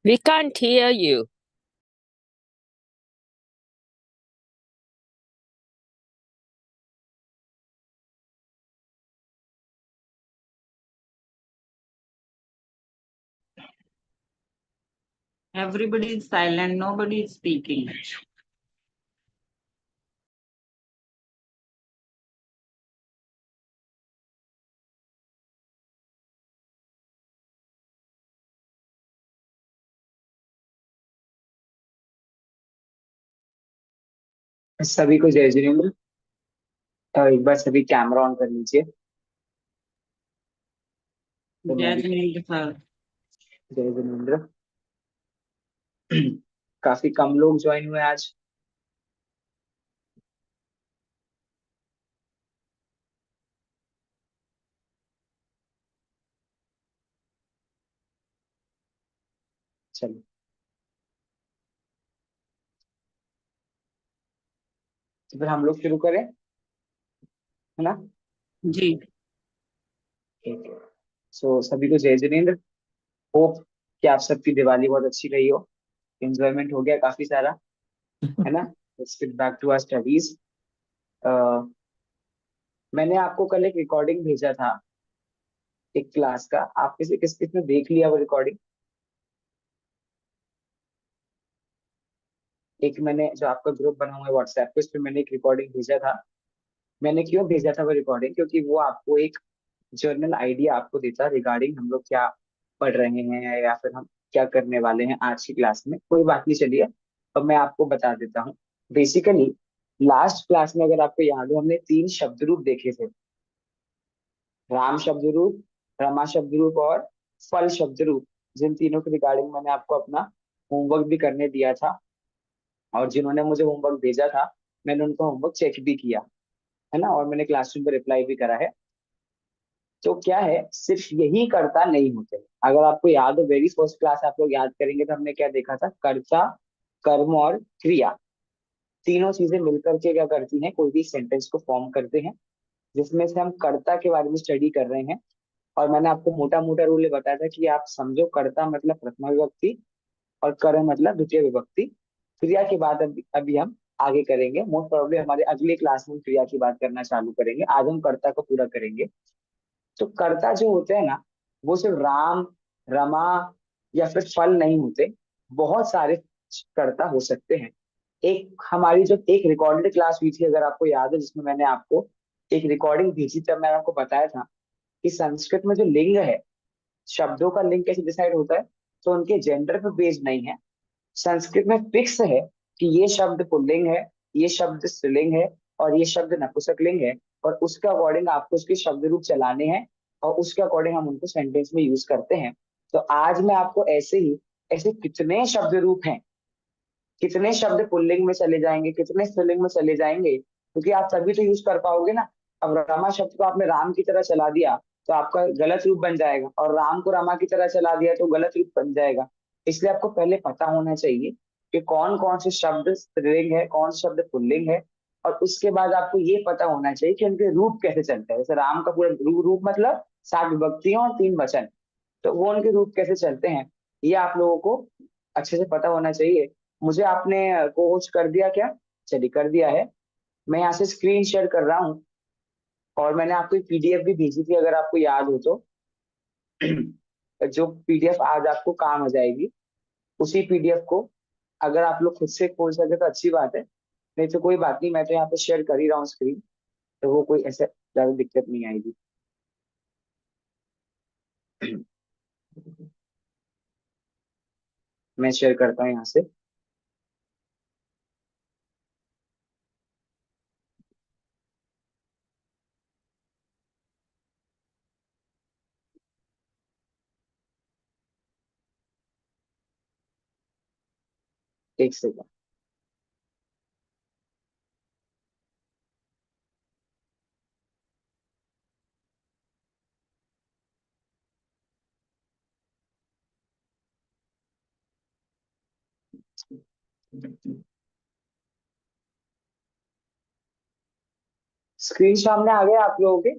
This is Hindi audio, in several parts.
We can't hear you. Everybody is silent. Nobody is speaking. सभी को जय जिनेन्द्र। एक बार सभी कैमरा ऑन कर लीजिए। तो जय मैं जिनेन्द्र सर। जय जिनेन्द्र। काफी कम लोग ज्वाइन हुए आज। चलो, तो फिर हम लोग शुरू करें, है ना? जी। ठीक है। सो सभी को जय जिनेन्द्र। होप कि आप सबकी दिवाली बहुत अच्छी रही हो, एंजॉयमेंट हो गया काफी सारा, है ना? Let's get back to our studies. मैंने आपको कल एक रिकॉर्डिंग भेजा था एक क्लास का। आप किसी किस किसने देख लिया वो रिकॉर्डिंग? एक मैंने जो आपका ग्रुप बना हुआ है व्हाट्सएप पे, उस पर मैंने एक रिकॉर्डिंग भेजा था। मैंने क्यों भेजा था वो रिकॉर्डिंग? क्योंकि वो आपको एक जर्नल आइडिया आपको देता रिगार्डिंग हम लोग क्या पढ़ रहे हैं या फिर हम क्या करने वाले हैं आज की क्लास में। कोई बात नहीं, चलिए अब मैं आपको बता देता हूँ। बेसिकली लास्ट क्लास में अगर आपको याद हो, हमने 3 शब्द रूप देखे थे। राम शब्द रूप, रमा शब्द रूप और फल शब्द रूप। जिन तीनों के रिगार्डिंग मैंने आपको अपना होमवर्क भी करने दिया था, और जिन्होंने मुझे होमवर्क भेजा था मैंने उनको होमवर्क चेक भी किया, है ना? और मैंने क्लासरूम पे रिप्लाई भी करा है। तो क्या है, सिर्फ यही कर्ता नहीं होते। अगर आपको याद हो, वेरी फर्स्ट क्लास आप लोग याद करेंगे तो हमने क्या देखा था? कर्ता, कर्म और क्रिया, तीनों चीजें मिलकर के क्या करती हैं, कोई भी सेंटेंस को फॉर्म करते हैं। जिसमें से हम कर्ता के बारे में स्टडी कर रहे हैं। और मैंने आपको मोटा मोटा रूल ये बताया था कि आप समझो, कर्ता मतलब प्रथमा विभक्ति और कर्म मतलब द्वितीय विभक्ति। क्रिया की बात अभी हम आगे करेंगे। मोस्ट प्रोबेबली हमारे अगले क्लास में क्रिया की बात करना चालू करेंगे। आज हम कर्ता को पूरा करेंगे। तो कर्ता जो होते हैं ना, वो सिर्फ राम, रमा या फिर फल नहीं होते। बहुत सारे कर्ता हो सकते हैं। एक हमारी जो एक रिकॉर्डेड क्लास हुई थी, अगर आपको याद है, जिसमें मैंने आपको एक रिकॉर्डिंग भेजी, तब मैंने आपको बताया था कि संस्कृत में जो लिंग है, शब्दों का लिंग कैसे डिसाइड होता है, तो उनके जेंडर पर बेस्ड नहीं है। संस्कृत में फिक्स है कि ये शब्द पुल्लिंग है, ये शब्द स्त्रीलिंग है और ये शब्द नपुंसकलिंग है। और उसके अकॉर्डिंग आपको उसके शब्द रूप चलाने हैं, और उसके अकॉर्डिंग हम उनको सेंटेंस में यूज करते हैं। तो आज मैं आपको ऐसे कितने शब्द रूप हैं, कितने शब्द पुल्लिंग में चले जाएंगे, कितने स्त्रीलिंग में चले जाएंगे, क्योंकि आप तभी तो यूज कर पाओगे ना। अब रमा शब्द को आपने राम की तरह चला दिया तो आपका गलत रूप बन जाएगा, और राम को रमा की तरह चला दिया तो गलत रूप बन जाएगा। इसलिए आपको पहले पता होना चाहिए कि कौन कौन से शब्द स्त्रीलिंग है, कौन से शब्द पुल्लिंग है। और उसके बाद आपको ये पता होना चाहिए कि उनके रूप कैसे चलते हैं। जैसे राम का पूरा रूप मतलब 7 विभक्तियां और 3 वचन, तो वो उनके रूप कैसे चलते हैं, ये आप लोगों को अच्छे से पता होना चाहिए। मुझे आपने को होस्ट कर दिया क्या? चलिए, कर दिया है। मैं यहाँ से स्क्रीन शेयर कर रहा हूँ, और मैंने आपको एक पीडीएफ भी भेजी थी, अगर आपको याद हो तो। जो पीडीएफ आज आपको काम आ जाएगी, उसी पीडीएफ को अगर आप लोग खुद से खोल सके तो अच्छी बात है। नहीं तो कोई बात नहीं, मैं तो यहाँ पे शेयर कर ही रहा हूँ स्क्रीन, तो वो कोई ऐसे ज्यादा दिक्कत नहीं आएगी। मैं शेयर करता हूँ यहाँ से। एक सेकंड। स्क्रीन सामने आ गया आप लोगों के?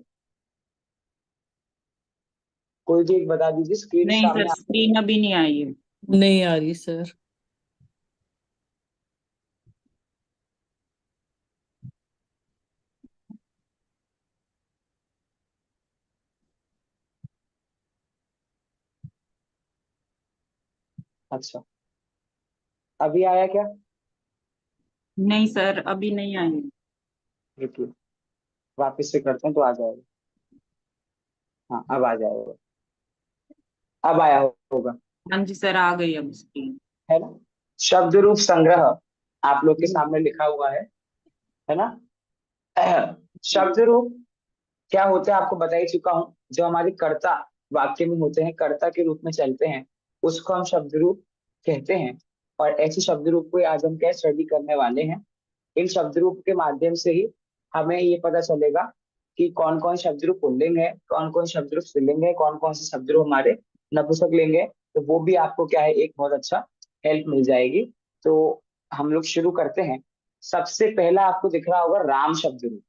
कोई भी एक बता दीजिए, स्क्रीन नहीं सर, सामने आ। स्क्रीन अभी नहीं आई है। नहीं आ रही सर। अच्छा, अभी आया क्या? नहीं सर, अभी नहीं आई। रुकिए, वापस से करते हैं तो आ जाएगा। हाँ, अब आ जाएगा। अब आया होगा, हाँ जी सर, आ गई अब स्क्रीन। है ना? शब्द रूप संग्रह आप लोग के सामने लिखा हुआ है ना? शब्द रूप क्या होते हैं आपको बता ही चुका हूँ। जो हमारे कर्ता वाक्य में होते हैं, कर्ता के रूप में चलते हैं, उसको हम शब्द रूप कहते हैं। और ऐसे शब्द रूप को आज हम क्या स्टडी करने वाले हैं। इन शब्द रूप के माध्यम से ही हमें ये पता चलेगा कि कौन कौन शब्द रूप पुल्लिंग है, कौन कौन शब्द रूप स्त्रीलिंग है, कौन कौन से शब्द रूप हमारे नपुंसकलिंग है। तो वो भी आपको क्या है, एक बहुत अच्छा हेल्प मिल जाएगी। तो हम लोग शुरू करते हैं। सबसे पहला आपको दिख रहा होगा राम शब्द रूप।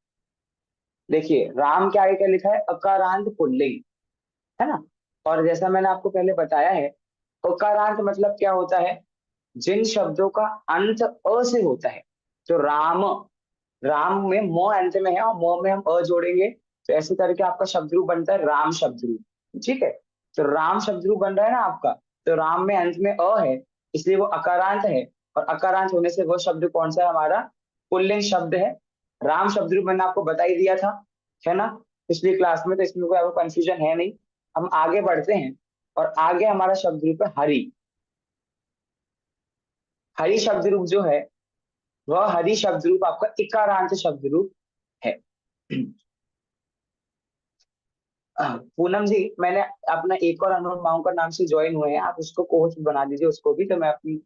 देखिए, राम के आगे क्या लिखा है, अकारांत पुल्लिंग, है ना? और जैसा मैंने आपको पहले बताया है, अकारांत मतलब क्या होता है, जिन शब्दों का अंत अ से होता है। तो राम, राम में म अंत में है और म में हम अ जोड़ेंगे, तो ऐसे करके आपका शब्द रूप बनता है राम शब्द रूप। ठीक है, तो राम शब्द रूप बन रहा है ना आपका। तो राम में अंत में अ है, इसलिए वो अकारांत है। और अकारांत होने से वो शब्द कौन सा है हमारा, पुल्लिंग शब्द है। राम शब्द रूप मैंने आपको बता ही दिया था, है ना, पिछली क्लास में। तो इसमें कोई आपको कंफ्यूजन है नहीं। हम आगे बढ़ते हैं, और आगे हमारा शब्द रूप है हरि। हरि शब्द रूप जो है, वह हरि शब्द रूप आपका इकारांत शब्द रूप है। पूनम जी, मैंने अपना एक और अनमोल मांग का नाम से ज्वाइन हुए हैं, आप उसको कोच बना दीजिए उसको भी, तो मैं अपनी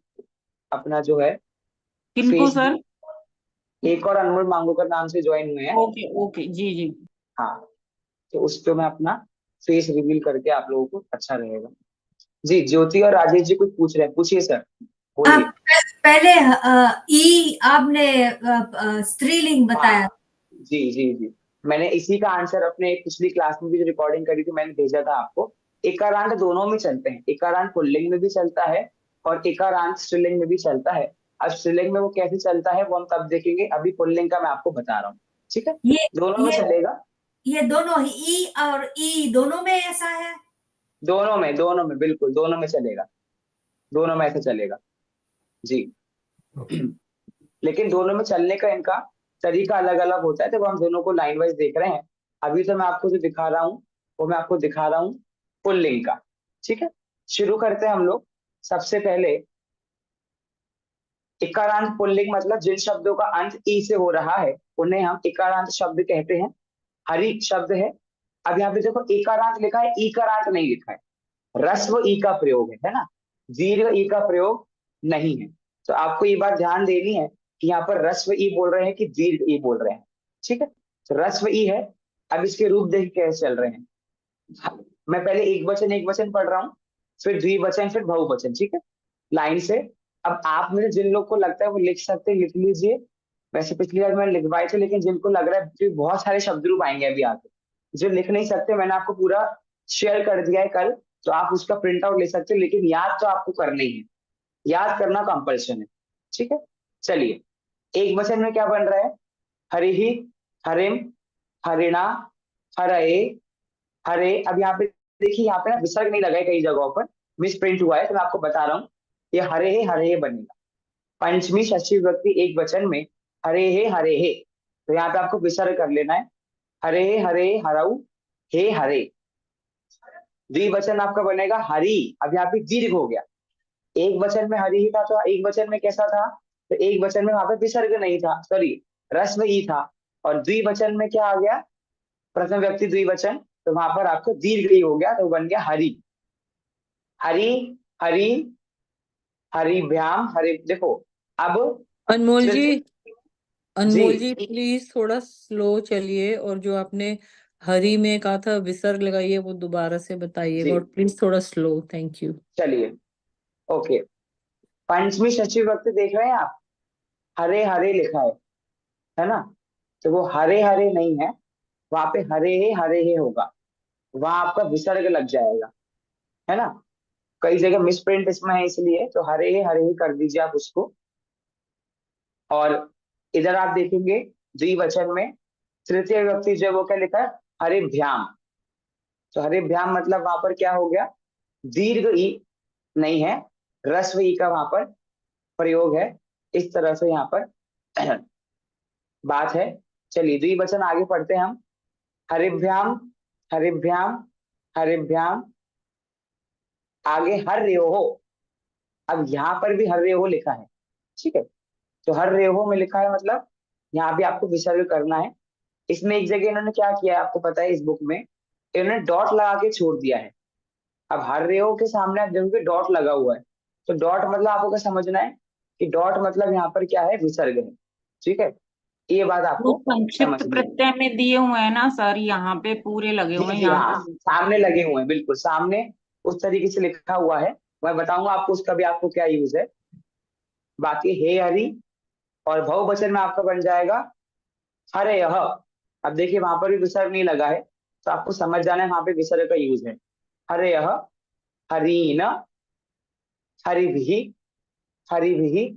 अपना जो है किनको फेस, सर? एक और अनमोल मांगो का नाम से ज्वाइन हुए हैं। ओके ओके, जी जी। हाँ, तो उस पे मैं अपना फेस रिवील करके आप लोगों को अच्छा रहेगा। जी, ज्योति और राजेश जी कुछ पूछ रहे हैं, पूछिए सर, बोलिए। आप पहले ई आपने स्त्रीलिंग बताया। हाँ, जी जी जी, मैंने इसी का आंसर अपने पिछली क्लास में भी जो रिकॉर्डिंग करी थी मैंने भेजा था आपको। इकारांत दोनों में चलते हैं, इकारांत पुल्लिंग में भी चलता है और इकारांत स्त्रीलिंग में भी चलता है। अब स्त्रीलिंग में वो कैसे चलता है वो हम तब देखेंगे, अभी पुल्लिंग का मैं आपको बता रहा हूँ। ठीक है, ये दोनों में ये चलेगा। ये दोनों ई और ई दोनों में ऐसा है। दोनों में बिल्कुल, दोनों में चलेगा, दोनों में ऐसे चलेगा जी। लेकिन दोनों में चलने का इनका तरीका अलग अलग होता है, तो वो हम दोनों को लाइन वाइज देख रहे हैं। अभी तो मैं आपको जो दिखा रहा हूँ, वो मैं आपको दिखा रहा हूँ पुल्लिंग का। ठीक है, शुरू करते हैं हम लोग। सबसे पहले, इकारांत पुल्लिंग मतलब जिन शब्दों का अंत ई से हो रहा है उन्हें हम इकारांत शब्द कहते हैं। हरि शब्द है। अब यहाँ पे देखो, इकारांत लिखा है, ईकारांत नहीं लिखा है। ह्रस्व ई का प्रयोग है ना, दीर्घ ई का प्रयोग नहीं है। तो आपको ये बात ध्यान देनी है कि यहाँ पर ह्रस्व ई बोल रहे हैं कि दीर्घ ई बोल रहे हैं। ठीक है, तो ह्रस्व ई है। अब इसके रूप देख के कैसे चल रहे हैं। मैं पहले एक वचन पढ़ रहा हूँ, फिर द्विवचन, फिर बहुवचन। ठीक है, लाइन से। अब आप में से जिन लोग को लगता है वो लिख सकते हैं, लिख लीजिए। वैसे पिछली बार मैंने लिखवाए थे, लेकिन जिनको लग रहा है कि बहुत सारे शब्द रूप आएंगे अभी आगे, जो लिख नहीं सकते, मैंने आपको पूरा शेयर कर दिया है कल, तो आप उसका प्रिंट आउट ले सकते हो। लेकिन याद तो आपको करना ही है, याद करना कंपल्सन है। ठीक है, चलिए। एक वचन में क्या बन रहा है, हरिहि, हरिम, हरिणा, हरए, हरे। अब यहाँ पे देखिए, यहाँ पे ना विसर्ग नहीं लगा है, कई जगहों पर मिस प्रिंट हुआ है, तो मैं आपको बता रहा हूँ। ये हरे हे बनेगा। पंचमी षष्ठी विभक्ति एक वचन में हरे हे, तो यहाँ पे आपको विसर्ग कर लेना है। हरे हरऊ, हे हरे। द्विवचन आपका बनेगा हरि। अब यहाँ पे दीर्घ हो गया। एक वचन में हरि ही था, तो एक वचन में कैसा था, तो एक वचन में वहां पे विसर्ग नहीं था, सॉरी, रस्व ई था। और द्विवचन में क्या आ गया, प्रथम व्यक्ति द्विवचन, तो वहां पर आपको दीर्घ ई हो गया, तो बन गया हरि। हरि, हरि, हरिभ्याम, हरि। देखो, अब अनमोल जी, तृतीय। जी अनमोल जी प्लीज थोड़ा स्लो चलिए, और जो आपने हरी में कहा था विसर्ग लगाइए वो दोबारा से बताइएगा, जी, और प्लीज थोड़ा स्लो। Thank you. चलिए, ओके। पंचमी षष्ठी विभक्ति देख रहे हैं आप, हरे हरे लिखा है ना? तो वो हरे हरे नहीं है, वहां पे हरे हे होगा, वहां आपका विसर्ग लग जाएगा, है ना? कई जगह मिस प्रिंट इसमें है, इसलिए तो हरे ही कर दीजिए आप उसको। और इधर आप देखेंगे द्विवचन में तृतीय व्यक्ति जो है वो क्या लिखा है, हरिभ्याम। तो हरिभ्याम मतलब वहां पर क्या हो गया, दीर्घ ई नहीं है, ह्रस्व ई का वहां पर प्रयोग है। इस तरह से यहाँ पर बात है। चलिए द्विवचन आगे पढ़ते हैं हम। हरिभ्याम, हरिभ्याम, हरिभ्याम। आगे हर रेहो। अब यहाँ पर भी हर रेहो लिखा है, ठीक है। तो हर रेहो में लिखा है मतलब यहाँ भी आपको विसर्ग करना है। इसमें एक जगह इन्होंने क्या किया है आपको पता है, इस बुक में इन्होंने डॉट लगा के छोड़ दिया है। अब हर रेहो के सामने आप देखोगे डॉट लगा हुआ है, तो डॉट मतलब आपको क्या समझना है कि डॉट मतलब यहाँ पर क्या है, विसर्ग है, ठीक है। ये बात वो आपको संक्षिप्त समझनी है। प्रत्यय में दिए हुए हैं ना सर, यहाँ पे पूरे लगे जी हुए हैं जी यहाँ हाँ, पे। सामने लगे हुए हैं, बिल्कुल सामने उस तरीके से लिखा हुआ है। मैं बताऊंगा आपको उसका भी आपको क्या यूज है। बाकी हे हरि और बहुवचन में आपका बन जाएगा हरे यह। अब देखिए वहां पर भी विसर्ग नहीं लगा है, तो आपको समझ जाना है वहां पे विसर्ग का यूज है। हरे यह, हरीन, हरिभिः, हरिभिः,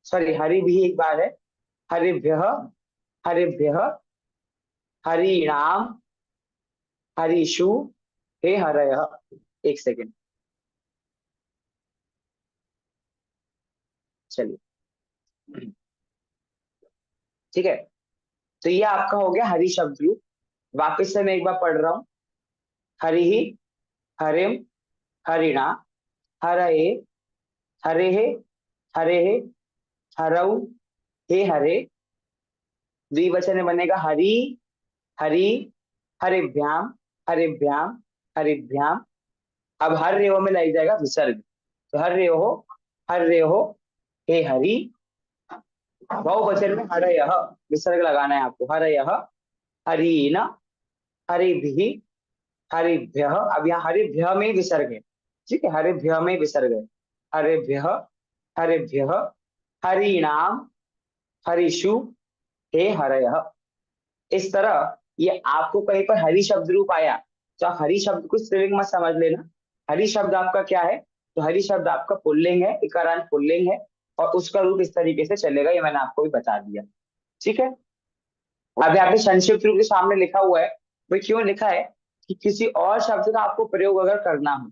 सॉरी हरिभिः एक बार है, हरिभ्यः, हरिभ्यः, हरिणाम, हरीषु, हे हरयः। एक सेकेंड, चलिए ठीक है। तो ये आपका हो गया हरि शब्द रूप। वापिस से मैं एक बार पढ़ रहा हूँ। हरि, हरिम, हरिणा, हरये, हरेः, हरेः, हरौ, हे हरे। द्विवचन में बनेगा हरि, हरि, हरिभ्याम, हरिभ्याम, हरिभ्याम। अब हर रेहो में लग जाएगा विसर्ग, तो हर रेहो, हे हरि। बहुवचन में हरयः विसर्ग लगाना है आपको, हरयः, हरीन, हरिभिः, हरिभ्यः। अब यहाँ हरिभ्यः में विसर्ग है, ठीक है, हरिभ्यः में विसर्ग है। हरिभ्यः, हरिभ्यः, हरिणाम, हरीषु, हे हरयः। इस तरह ये आपको कहीं पर हरि शब्द रूप आया तो आप हरि शब्द को स्त्रीलिंग मत समझ लेना। हरि शब्द आपका क्या है, तो हरि शब्द आपका पुल्लिंग है, इकारांत पुल्लिंग है, और उसका रूप इस तरीके से चलेगा, ये मैंने आपको भी बता दिया, ठीक है। अब यहाँ पे संक्षिप्त रूप के सामने लिखा हुआ है, भाई क्यों लिखा है कि किसी और शब्द का आपको प्रयोग अगर करना हो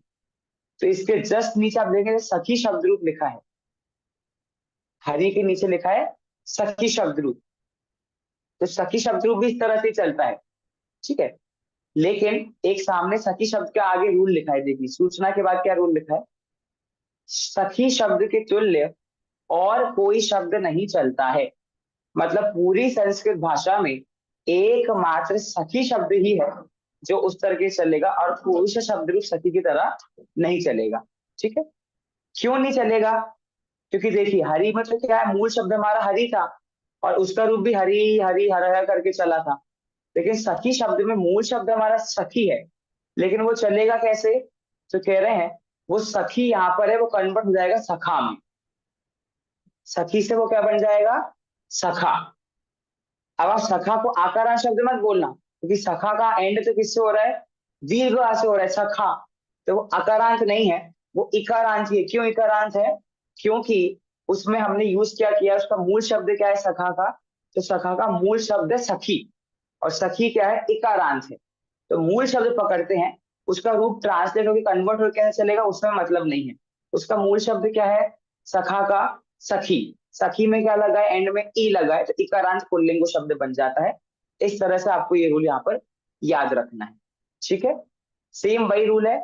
तो इसके जस्ट नीचे आप देखेंगे सखी शब्द रूप लिखा है। हरि के नीचे लिखा है सखी शब्द रूप, तो सखी शब्द रूप भी इस तरह से चलता है, ठीक है। लेकिन एक सामने सखी शब्द के आगे रूल लिखा है, देखिए सूचना के बाद क्या रूल लिखा है, सखी शब्द के तुल्य और कोई शब्द नहीं चलता है। मतलब पूरी संस्कृत भाषा में एकमात्र सखी शब्द ही है जो उस तरह के चलेगा, और कोई सा शब्द रूप सखी की तरह नहीं चलेगा, ठीक है। क्यों नहीं चलेगा, क्योंकि देखिए हरि में तो क्या है, मूल शब्द हमारा हरि था और उसका रूप भी हरि हरि हर करके चला था। लेकिन सखी शब्द में मूल शब्द हमारा सखी है, लेकिन वो चलेगा कैसे, तो कह रहे हैं वो सखी यहाँ पर है वो कन्वर्ट हो जाएगा सखा में। सखी से वो क्या बन जाएगा, सखा। अब आप सखा को आकारांत शब्द मत बोलना, क्योंकि सखा का एंड तो किससे हो रहा है, दीर्घ आ से हो रहा है सखा, तो वो अकारांत नहीं है, वो इकारांत ही है। क्यों इकारांत है, क्योंकि उसमें हमने यूज क्या किया, उसका मूल शब्द क्या है सखा का, तो सखा का मूल शब्द है सखी, और सखी क्या है, इकारांत है। तो मूल शब्द पकड़ते हैं, उसका रूप ट्रांसलेट होकर कन्वर्ट होकर कैसे चलेगा उसमें मतलब नहीं है। उसका मूल शब्द क्या है, सखा का सखी, सखी में क्या लगा है, एंड में ई लगा है, तो इकारांत पुल्लिंग शब्द बन जाता है। इस तरह से आपको ये रूल यहाँ पर याद रखना है, ठीक है। सेम वही रूल है,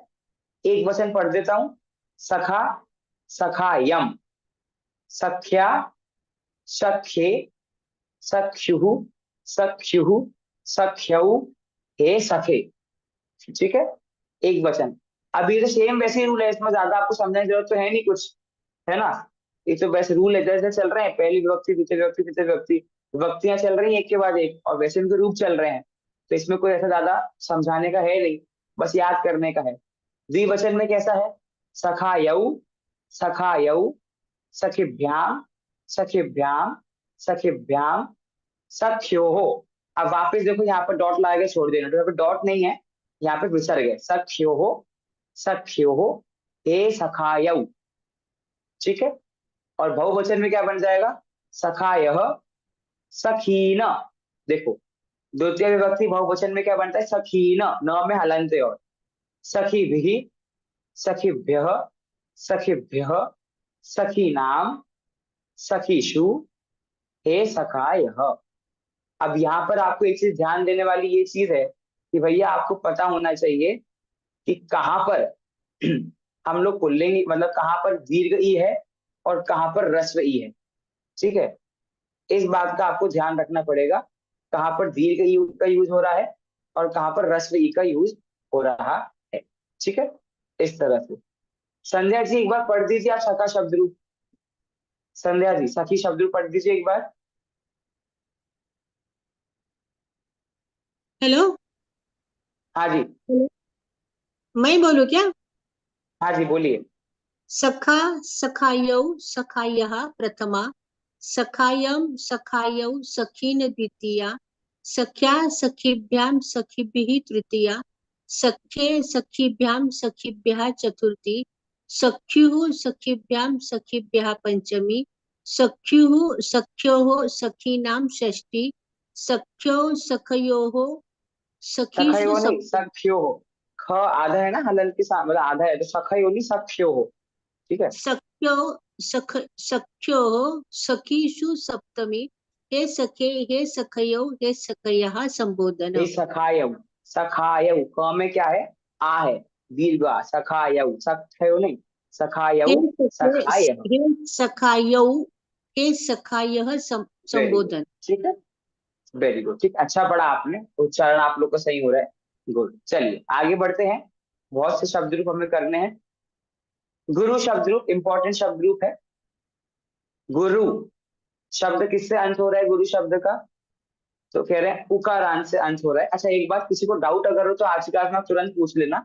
एक वचन पढ़ देता हूं। सखा, सखायम, सख्या, सख्ये, सख्युः, सख्युः, सख्यौ, हे सखे, ठीक है, एक वचन। अब ये तो सेम वैसे ही रूल है, इसमें ज्यादा आपको समझने की जरूरत तो है नहीं कुछ, है ना। ये तो वैसे रूल है जैसे चल रहे हैं, पहली विभक्ति द्वितीय विभक्ति तृतीय विभक्ति, विभक्तियां चल रही हैं एक के बाद एक, और वैसे इनके रूप चल रहे हैं, तो इसमें कोई ऐसा ज्यादा समझाने का है नहीं, बस याद करने का है। द्विवचन में कैसा है, सखायौ, सखायौ, सखिभ्याम, सखिभ्याम, सखिभ्याम, सख्योः। अब वापस देखो यहाँ पर डॉट लगा के छोड़ देना, तो यहाँ पे डॉट नहीं है, यहाँ पे विसर्ग है, सख्योः, सख्योः, हे सखायौ, ठीक है। और बहुवचन में क्या बन जाएगा, सखायः सखीन। देखो द्वितीय विभक्ति बहुवचन में क्या बनता है, सखीन, न में हलंत और, सखीभिः सखीभ्यः सखीभ्यः सखीनाम सखीषु हे सखायः। अब यहाँ पर आपको एक चीज ध्यान देने वाली ये चीज है कि भैया आपको पता होना चाहिए कि कहाँ पर हम लोग पुल्लिंग मतलब कहाँ पर दीर्घ ई है और कहाँ पर ह्रस्व ई है, ठीक है। इस बात का आपको ध्यान रखना पड़ेगा, कहाँ पर दीर्घ ई का यूज हो रहा है और कहाँ पर ह्रस्व ई का यूज हो रहा है, ठीक है। इस तरह से संध्या जी एक बार पढ़ दीजिए आप सखा शब्द रूप, संध्या जी सखी शब्द रूप पढ़ दीजिए एक बार। हेलो। हाँ जी, मैं बोलूं क्या? हाँ जी बोलिए। सखा सखायौ सखायः प्रथमा, सखायं सखायौ सखीन द्वितीया, सख्या सखीभ्यां सखीभिः तृतीया, सख्ये सखीभ्यां सखीभ्यः चतुर्थी, सख्युः सखीभ्यां सखीभ्यः पंचमी, सख्युः सख्योः सखीनां षष्ठी, सख्यो सखयोः सखीषु सखयो नहीं सप्तमी। सख्यो हो, ख आधा है ना हलल के साथ मतलब आधा है, तो सखयो नहीं सख्यो हो, ठीक है। सख्यो सख्यो सखीषु सप्तमी, हे सखे हे सखयो हे सखयः संबोधन। हे सखायव, सखायव क में क्या है, आ है, दीर्घ आ, सखायव सखयो नहीं, हे सखायव सखे सखायव, हे सखायौ हे सखायः वेरी गुड, संबोधन। ठीक है, वेरी गुड, ठीक, अच्छा पढ़ा आपने, उच्चारण आप लोग का सही हो रहा है, गुड। चलिए आगे बढ़ते हैं, बहुत से शब्द रूप हमें करने हैं। गुरु शब्द रूप इंपॉर्टेंट शब्द रूप है। गुरु शब्द किससे अंत हो रहा है गुरु शब्द का, तो कह रहे हैं उकारांत से अंत हो रहा है। अच्छा एक बात, किसी को डाउट अगर हो तो आज की क्लास में आप तुरंत पूछ लेना,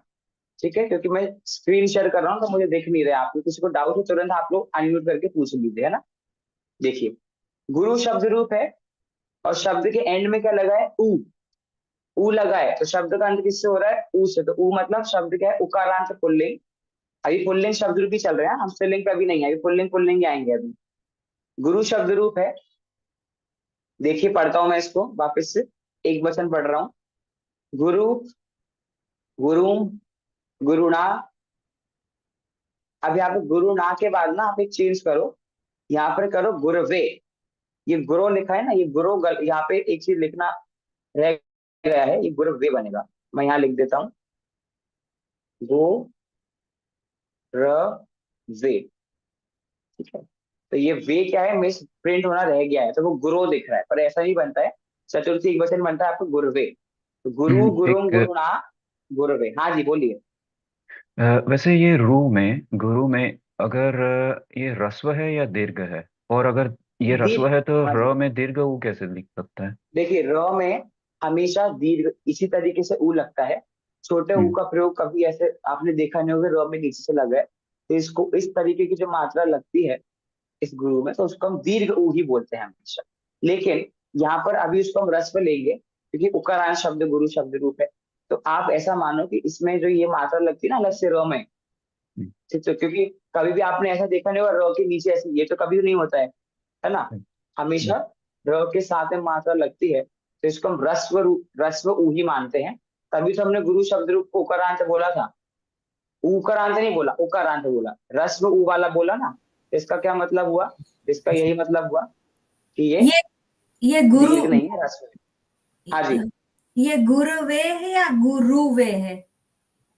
ठीक है, क्योंकि मैं स्क्रीन शेयर कर रहा हूँ तो मुझे दिख नहीं रहा है आपको, किसी को डाउट हो तुरंत आप लोग अनम्यूट करके पूछ लीजिए, है ना। देखिए गुरु शब्द रूप है और शब्द के एंड में क्या लगा है, ऊ लगा है, तो शब्द का अंत किससे हो रहा है, ऊ से, तो ऊ मतलब शब्द क्या है, उकारांत पुल्लिंग। अभी पुल्लिंग शब्द रूप ही चल रहे हैं, हम स्त्रीलिंग पे अभी नहीं है, अभी पुल्लिंग पुल्लिंग ही आएंगे अभी। गुरु शब्द रूप है, देखिए पढ़ता हूं मैं इसको वापस से, एक वचन पढ़ रहा हूँ। गुरु गुरुम गुरुणा। अब यहाँ पे गुरु ना के बाद ना आप एक चेंज करो, यहाँ पर करो गुरवे। ये गुरु लिखा है ना, ये गुरु यहाँ पे एक चीज लिखना रह गया है, ये गुरवे बनेगा, मैं यहाँ लिख देता हूँ गो र वे, ठीक है। तो ये वे क्या है, मिस प्रिंट होना रह गया है, तो वो गुरु दिख रहा है, पर ऐसा नहीं बनता है, चतुर्थी एक वचन बनता है आपको गुरवे। तो गुरु गुरुम एक गुरुणा गुरवे। हाँ जी बोलिए। वैसे ये गुरु में अगर ये ह्रस्व है या दीर्घ है, और अगर ये ह्रस्व दीर्घ, है तो हाँ जी, र में दीर्घ ऊ कैसे लिख सकता है? देखिए र में हमेशा दीर्घ इसी तरीके से ऊ लगता है, छोटे ऊ हम्म। का प्रयोग कभी ऐसे आपने देखा नहीं होगा, र में नीचे से लगा है, तो इसको इस तरीके की जो मात्रा लगती है इस गुरु में, तो उसको हम दीर्घ ऊ ही बोलते हैं हमेशा। लेकिन यहाँ पर अभी उसको हम रस्व लेंगे क्योंकि उकारांत शब्द गुरु शब्द रूप है, तो आप ऐसा मानो कि इसमें जो ये मात्रा लगती है ना अलग से र में, हम्म। ठीक, तो क्योंकि कभी भी आपने ऐसा देखा नहीं होगा र के नीचे ऐसे, ये तो कभी नहीं होता है ना, हमेशा र के साथ में मात्रा लगती है, तो इसको हम रस्व ऊ ही मानते हैं। तभी तो हमने गुरु शब्द रूप को उकारांत बोला था, उकारांत नहीं बोला, उकारांत बोला, रस्व ऊ वाला बोला ना, इसका क्या मतलब हुआ, इसका यही मतलब हुआ कि ये गुरु, दीर्घ नहीं है, रस्व है। हाँ जी, ये गुरुवे है या गुरुवे है?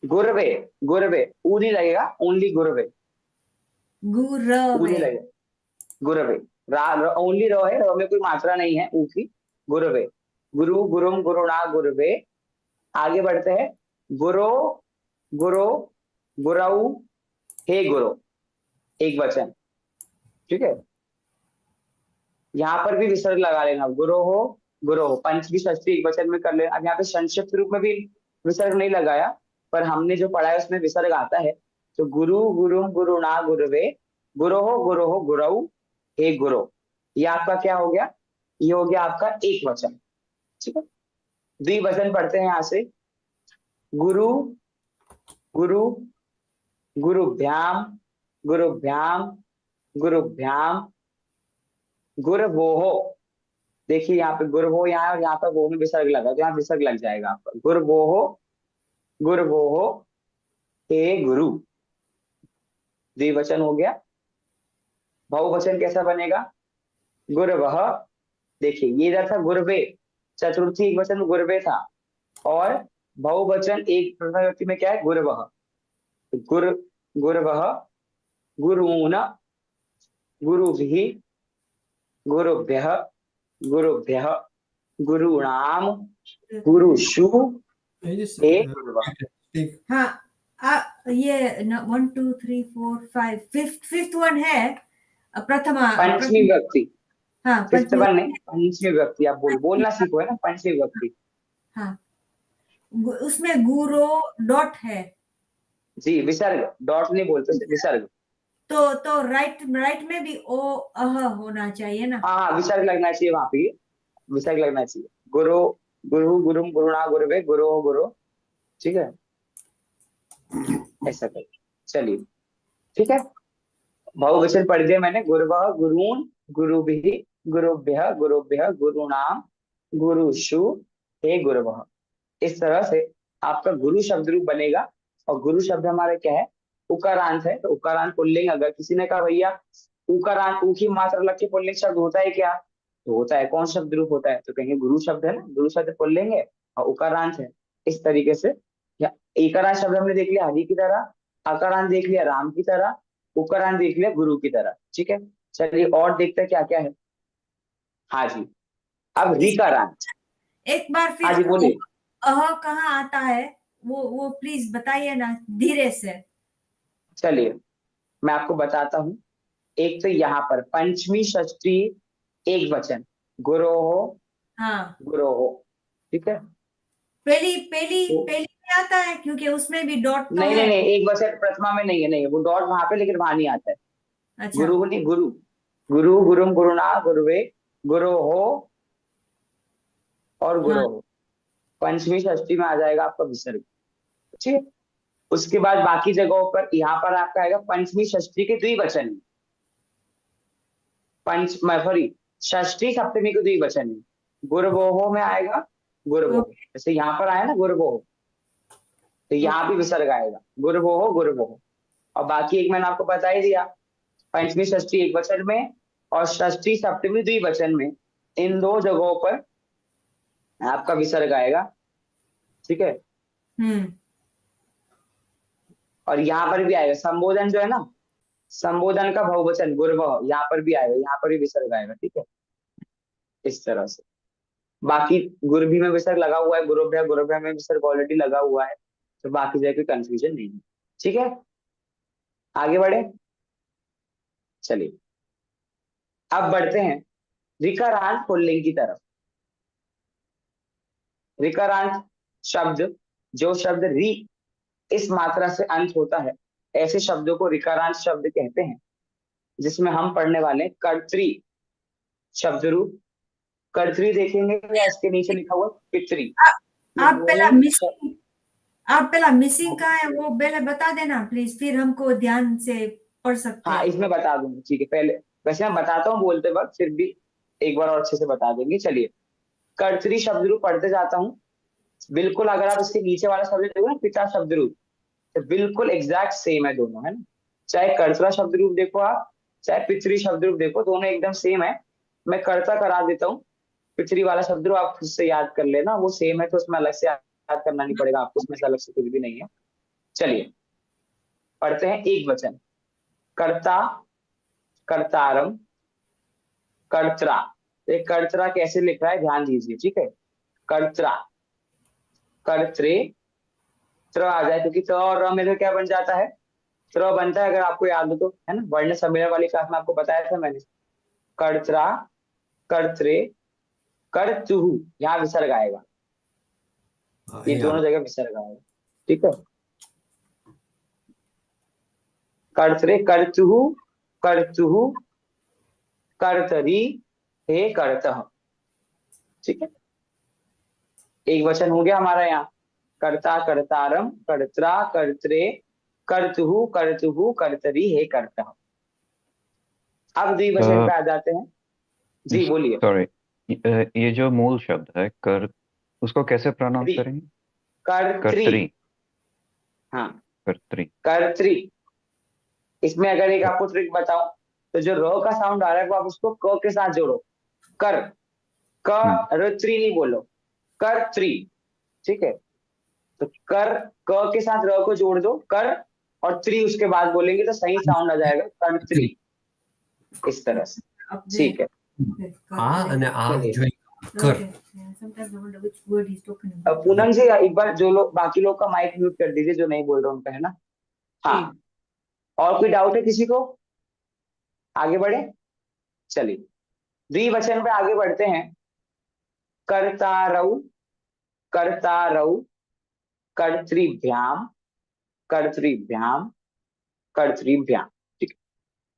गुरवे, गुरवे ऊ नहीं लगेगा, ओनली गुरवे, ऊ गुरवे। नहीं लगेगा, गुरवे, ओनली रो है, रो में कोई मात्रा नहीं है ऊ की, गुरवे। गुरु गुरुम गुरुणा गुरवे। आगे बढ़ते हैं, गुरु गुरु गुरऊ हे गुरु, एक वचन, ठीक है। यहाँ पर भी विसर्ग लगा लेना, गुरु हो, पंचमी षष्ठी एक वचन में कर लेना। अब यहाँ पे संक्षिप्त रूप में भी विसर्ग नहीं लगाया, पर हमने जो पढ़ा है उसमें विसर्ग आता है, तो गुरु गुरुम गुरुणा गुरवे, गुरु हो गुरऊ हे गुरु, ये आपका क्या हो गया, ये हो गया आपका एक वचन, ठीक है। द्विवचन पढ़ते हैं यहाँ से, गुरु गुरु गुरुभ्याम, गुरुभ्याम, गुरुभ्याम, गुरवोह। देखिए यहाँ पे गुरवो, यहाँ और यहाँ पर वो में विसर्ग लगा तो यहाँ विसर्ग लग जाएगा आपका। गुरवोह, गुरवोह हे गुरु, द्विवचन हो गया। बहुवचन कैसा बनेगा? गुरवह। देखिए ये इधर था गुरवे, चतुर्थी एक वचन में गुरवे था, और बहुवचन एक प्रथमा विभक्ति में क्या है? गुरवह। गुर गुरवह, गुरून्, गुरुभिः, गुरुभ्यः, गुरुभ्यः, गुरूणाम, गुरुषु हे गुरवः। हाँ, ये 1 2 3 4 5 फिफ्थ वन है प्रथमा। पंचमी विभक्ति, हाँ, फिफ्थ वन नहीं, पंचमी विभक्ति। आप बोलना सीखो है ना, पंचमी विभक्ति। हाँ, उसमें गुरो डॉट है, जी, विसर्ग, डॉट नहीं बोलते, विसर्ग। तो राइट में भी ओ अह होना चाहिए ना। हाँ, विसर्ग लगना चाहिए वहां पे, विसर्ग लगना चाहिए। गुरु, गुरु, गुरुम, गुरुणा, गुरुवे, गुरु, गुरु। ठीक है, ऐसा कर। चलिए, ठीक है, बहुवचन पढ़ दिया मैंने। गुरुवः, गुरून्, गुरुभिः, गुरुभ्यः, गुरुभ्यः, गुरुणाम, गुरुषु हे गुरवः। इस तरह से आपका गुरु शब्द रूप बनेगा। और गुरु शब्द हमारा क्या है? उकारांत है। तो उकारांत पुल्लिंग, अगर किसी ने कहा भैया उकारांत ऊ की मात्रा लग के पुल्लिंग शब्द होता है क्या? तो होता है। कौन शब्द रूप होता है? तो कहेंगे गुरु शब्द है ना, गुरु शब्द पुल्लिंग है और उकारांत है। इस तरीके से या एकारांत शब्द हमने देख लिया हरि की तरह, अकारांत देख लिया राम की तरह, उकारांत देख लिया गुरु की तरह। ठीक है, चलिए और देखते हैं क्या क्या है। हाँ जी, अब रिकारांत। एक बार हाँ फिर जी, बोलिए। अह कहाँ आता है वो प्लीज बताइए ना धीरे से। चलिए मैं आपको बताता हूँ। एक तो यहाँ पर पंचमी षष्ठी एक वचन, गुरोहो, हाँ, गुरोहो। ठीक है, पहली तो में आता है क्योंकि उसमें भी डॉट तो नहीं है। नहीं नहीं, एक वचन प्रथमा में नहीं है, नहीं है वो डॉट वहां पे, लेकिन वहां नहीं आता है। अच्छा, गुरु नहीं, गुरु, गुरु, गुरुम, गुरुणा, गुरुवे, गुरोहो और हाँ, गुरोहो। पंचमी षष्ठी में आ जाएगा आपका विसर्ग। ठीक है, उसके बाद बाकी जगहों पर यहाँ पर आपका आएगा पंचमी षष्ठी के द्विवचन में। सॉरी, षष्ठी सप्तमी के द्विवचन में। गुरवोहो में आएगा गुरवोह, ओके जैसे यहाँ पर आया ना गुरवोह, तो यहाँ भी विसर्ग आएगा गुरवोह, गुरवोह। और बाकी एक मैंने आपको बता ही दिया, पंचमी षष्ठी एक वचन में और षष्ठी सप्तमी द्विवचन में, इन दो जगहों पर आपका विसर्ग आएगा। ठीक है, और यहाँ पर भी आएगा संबोधन जो है ना, संबोधन का बहुवचन गुरवः, यहाँ पर भी आएगा, यहाँ पर भी विसर्ग आएगा। ठीक है, इस तरह से। बाकी गुरभी में विसर्ग लगा हुआ है, गुरुभ्या, गुरुभ्या में विसर्ग ऑलरेडी लगा हुआ है, तो बाकी जगह कोई कंफ्यूजन नहीं है। ठीक है, आगे बढ़े। चलिए अब बढ़ते हैं रिकारांत पुल्लिंग की तरफ। रिकारांत शब्द, जो शब्द री इस मात्रा से अंत होता है, ऐसे शब्दों को रिकारांत शब्द कहते हैं। जिसमें हम पढ़ने वाले कर्तरी शब्द रूप। कर्तरी देखेंगे या इसके नीचे लिखा हुआ पितरी। आप पहला मिसिंग का है वो पहले बता देना प्लीज, फिर हमको ध्यान से पढ़ सकते हाँ, हैं। इसमें बता दूंगी। ठीक है, पहले वैसे मैं बताता हूँ बोलते वक्त, फिर भी एक बार और अच्छे से बता देंगे। चलिए कर्तरी शब्द रूप पढ़ते जाता हूँ। बिल्कुल अगर आप इसके नीचे वाला शब्द देखो ना, पिता शब्द रूप, तो बिल्कुल एग्जैक्ट सेम है दोनों, है ना। चाहे कर्ता शब्द रूप देखो आप, चाहे पितरी शब्द रूप देखो, दोनों एकदम सेम है। मैं कर्ता करा देता हूँ, पितरी वाला शब्द रूप आप खुद से याद कर लेना, वो सेम है, तो उसमें अलग से याद करना नहीं पड़ेगा आपको, उसमें से अलग से कुछ भी नहीं है। चलिए पढ़ते हैं एक वचन। कर्ता, कर्तारम, कर्त्रा। एक कर्त्रा कैसे लिख रहा है ध्यान दीजिए। ठीक है, कर्त्रा, कर्त्रे, त्र आ जाए, क्योंकि त और र में तो क्या बन जाता है? त्र बनता है, अगर आपको याद हो तो, है ना। वर्ण सम्मेलन वाली क्लास में आपको बताया था मैंने। कर्त्रा, कर्त्रे, कर्तुहु, यहाँ विसर्ग आएगा, ये दोनों जगह विसर्ग आएगा। ठीक है, कर्त्रे, कर्तुहु, कर्तुहु, कर्तरी, हे कर्तः। ठीक है, एक वचन हो गया हमारा यहाँ। कर्ता, कर्तारम, कर्त्रा, कर्त्रे, कर्तुहु कर्तुहु कर्तरी हे कर्ता। अब द्विवचन पे आ जाते हैं। जी बोलिए। सॉरी, ये जो मूल शब्द है कर, उसको कैसे प्रोनाउंस त्रि, करेंगे? कर्त्री। कर्तरी। हाँ, कर्तरी। कर्त्री। इसमें अगर एक आपको ट्रिक बताऊं, तो जो र का साउंड आ रहा है वो आप उसको क के साथ जोड़ो। कर, त्री नहीं बोलो, कर्त्री। ठीक है, तो कर, क के साथ र को जोड़ दो, कर, और त्री उसके बाद बोलेंगे तो सही साउंड आ जाएगा, कर्त्री। इस तरह से। Up ठीक there. है। Okay, आ got અને it. આ चलिए। જોઈ કર Okay. Yeah, sometimes I wonder which word he's talking अब about. पूनम जी एक बार, जो लोग बाकी लोग का माइक म्यूट कर दीजिए जो नहीं बोल रहे उनका, है ना। हाँ, और कोई डाउट है किसी को? आगे बढ़े, चलिए द्विवचन पे आगे बढ़ते हैं। कर्तारौ, कर्तारौ, कर्तृभ्याम, कर्तृभ्याम, कर्तृभ्याम। ठीक है,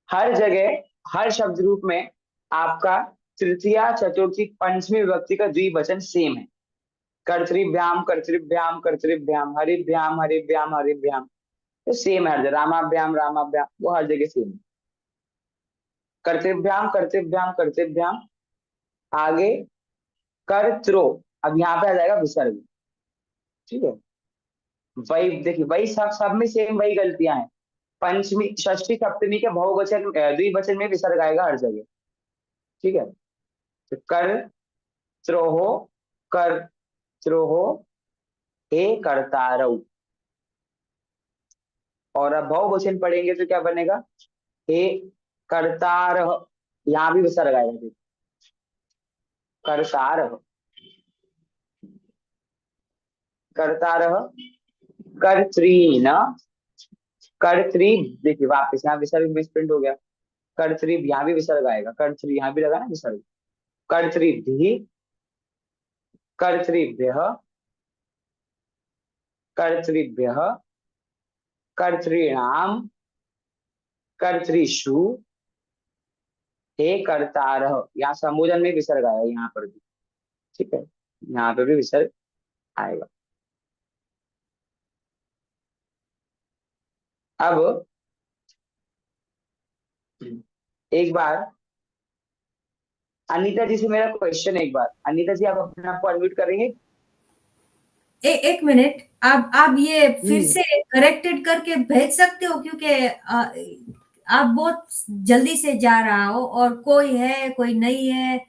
हर जगह हर शब्द रूप में आपका तृतीया चतुर्थी पंचमी विभक्ति का द्विवचन सेम है। कर्तृभ्याम कर्तृभ्याम कर्तृभ्याम, हरिभ्याम हरिभ्याम हरिभ्याम, तो सेम है हर जगह। रामाभ्याम रामाभ्याम, वो हर जगह सेम है। कर्तृभ्याम कर्तृभ्याम कर्तृभ्याम, आगे कर्त्रो, अब यहाँ पे आ जाएगा विसर्ग। ठीक है, वही देखिए, वही सब में सेम वही गलतियां हैं। पंचमी षष्ठी सप्तमी के बहुवचन द्विवचन में विसर्ग आएगा हर जगह। ठीक है, तो कर त्रोहो, कर त्रोहो, हे कर्तारौ। और अब बहुवचन पढ़ेंगे तो क्या बनेगा, हे कर्तार, यहाँ भी विसर्ग आएगा। देखिए, कर्तार, कर्तार, कर्तृन, कर्तृ, देखिए वापस यहाँ विसर्ग मिसप्रिंट हो गया। कर्तृ, यहाँ भी विसर्ग आएगा, कर्तृ यहाँ भी लगा ना विसर्ग। कर्तृभि, कर्तृभ्यः, कर्तृभ्यः, कर्तॄणाम, कर्तृषु, हे कर्तारः। यहाँ संबोधन में विसर्ग आएगा यहाँ पर भी। ठीक है, यहाँ पे भी विसर्ग आएगा। अब एक बार अनीता जी से मेरा क्वेश्चन, एक बार अनीता जी आप अपने आप को अनम्यूट करेंगे? एक मिनट, आप ये फिर से करेक्टेड करके भेज सकते हो, क्योंकि आप बहुत जल्दी से जा रहा हो और कोई है कोई नहीं है,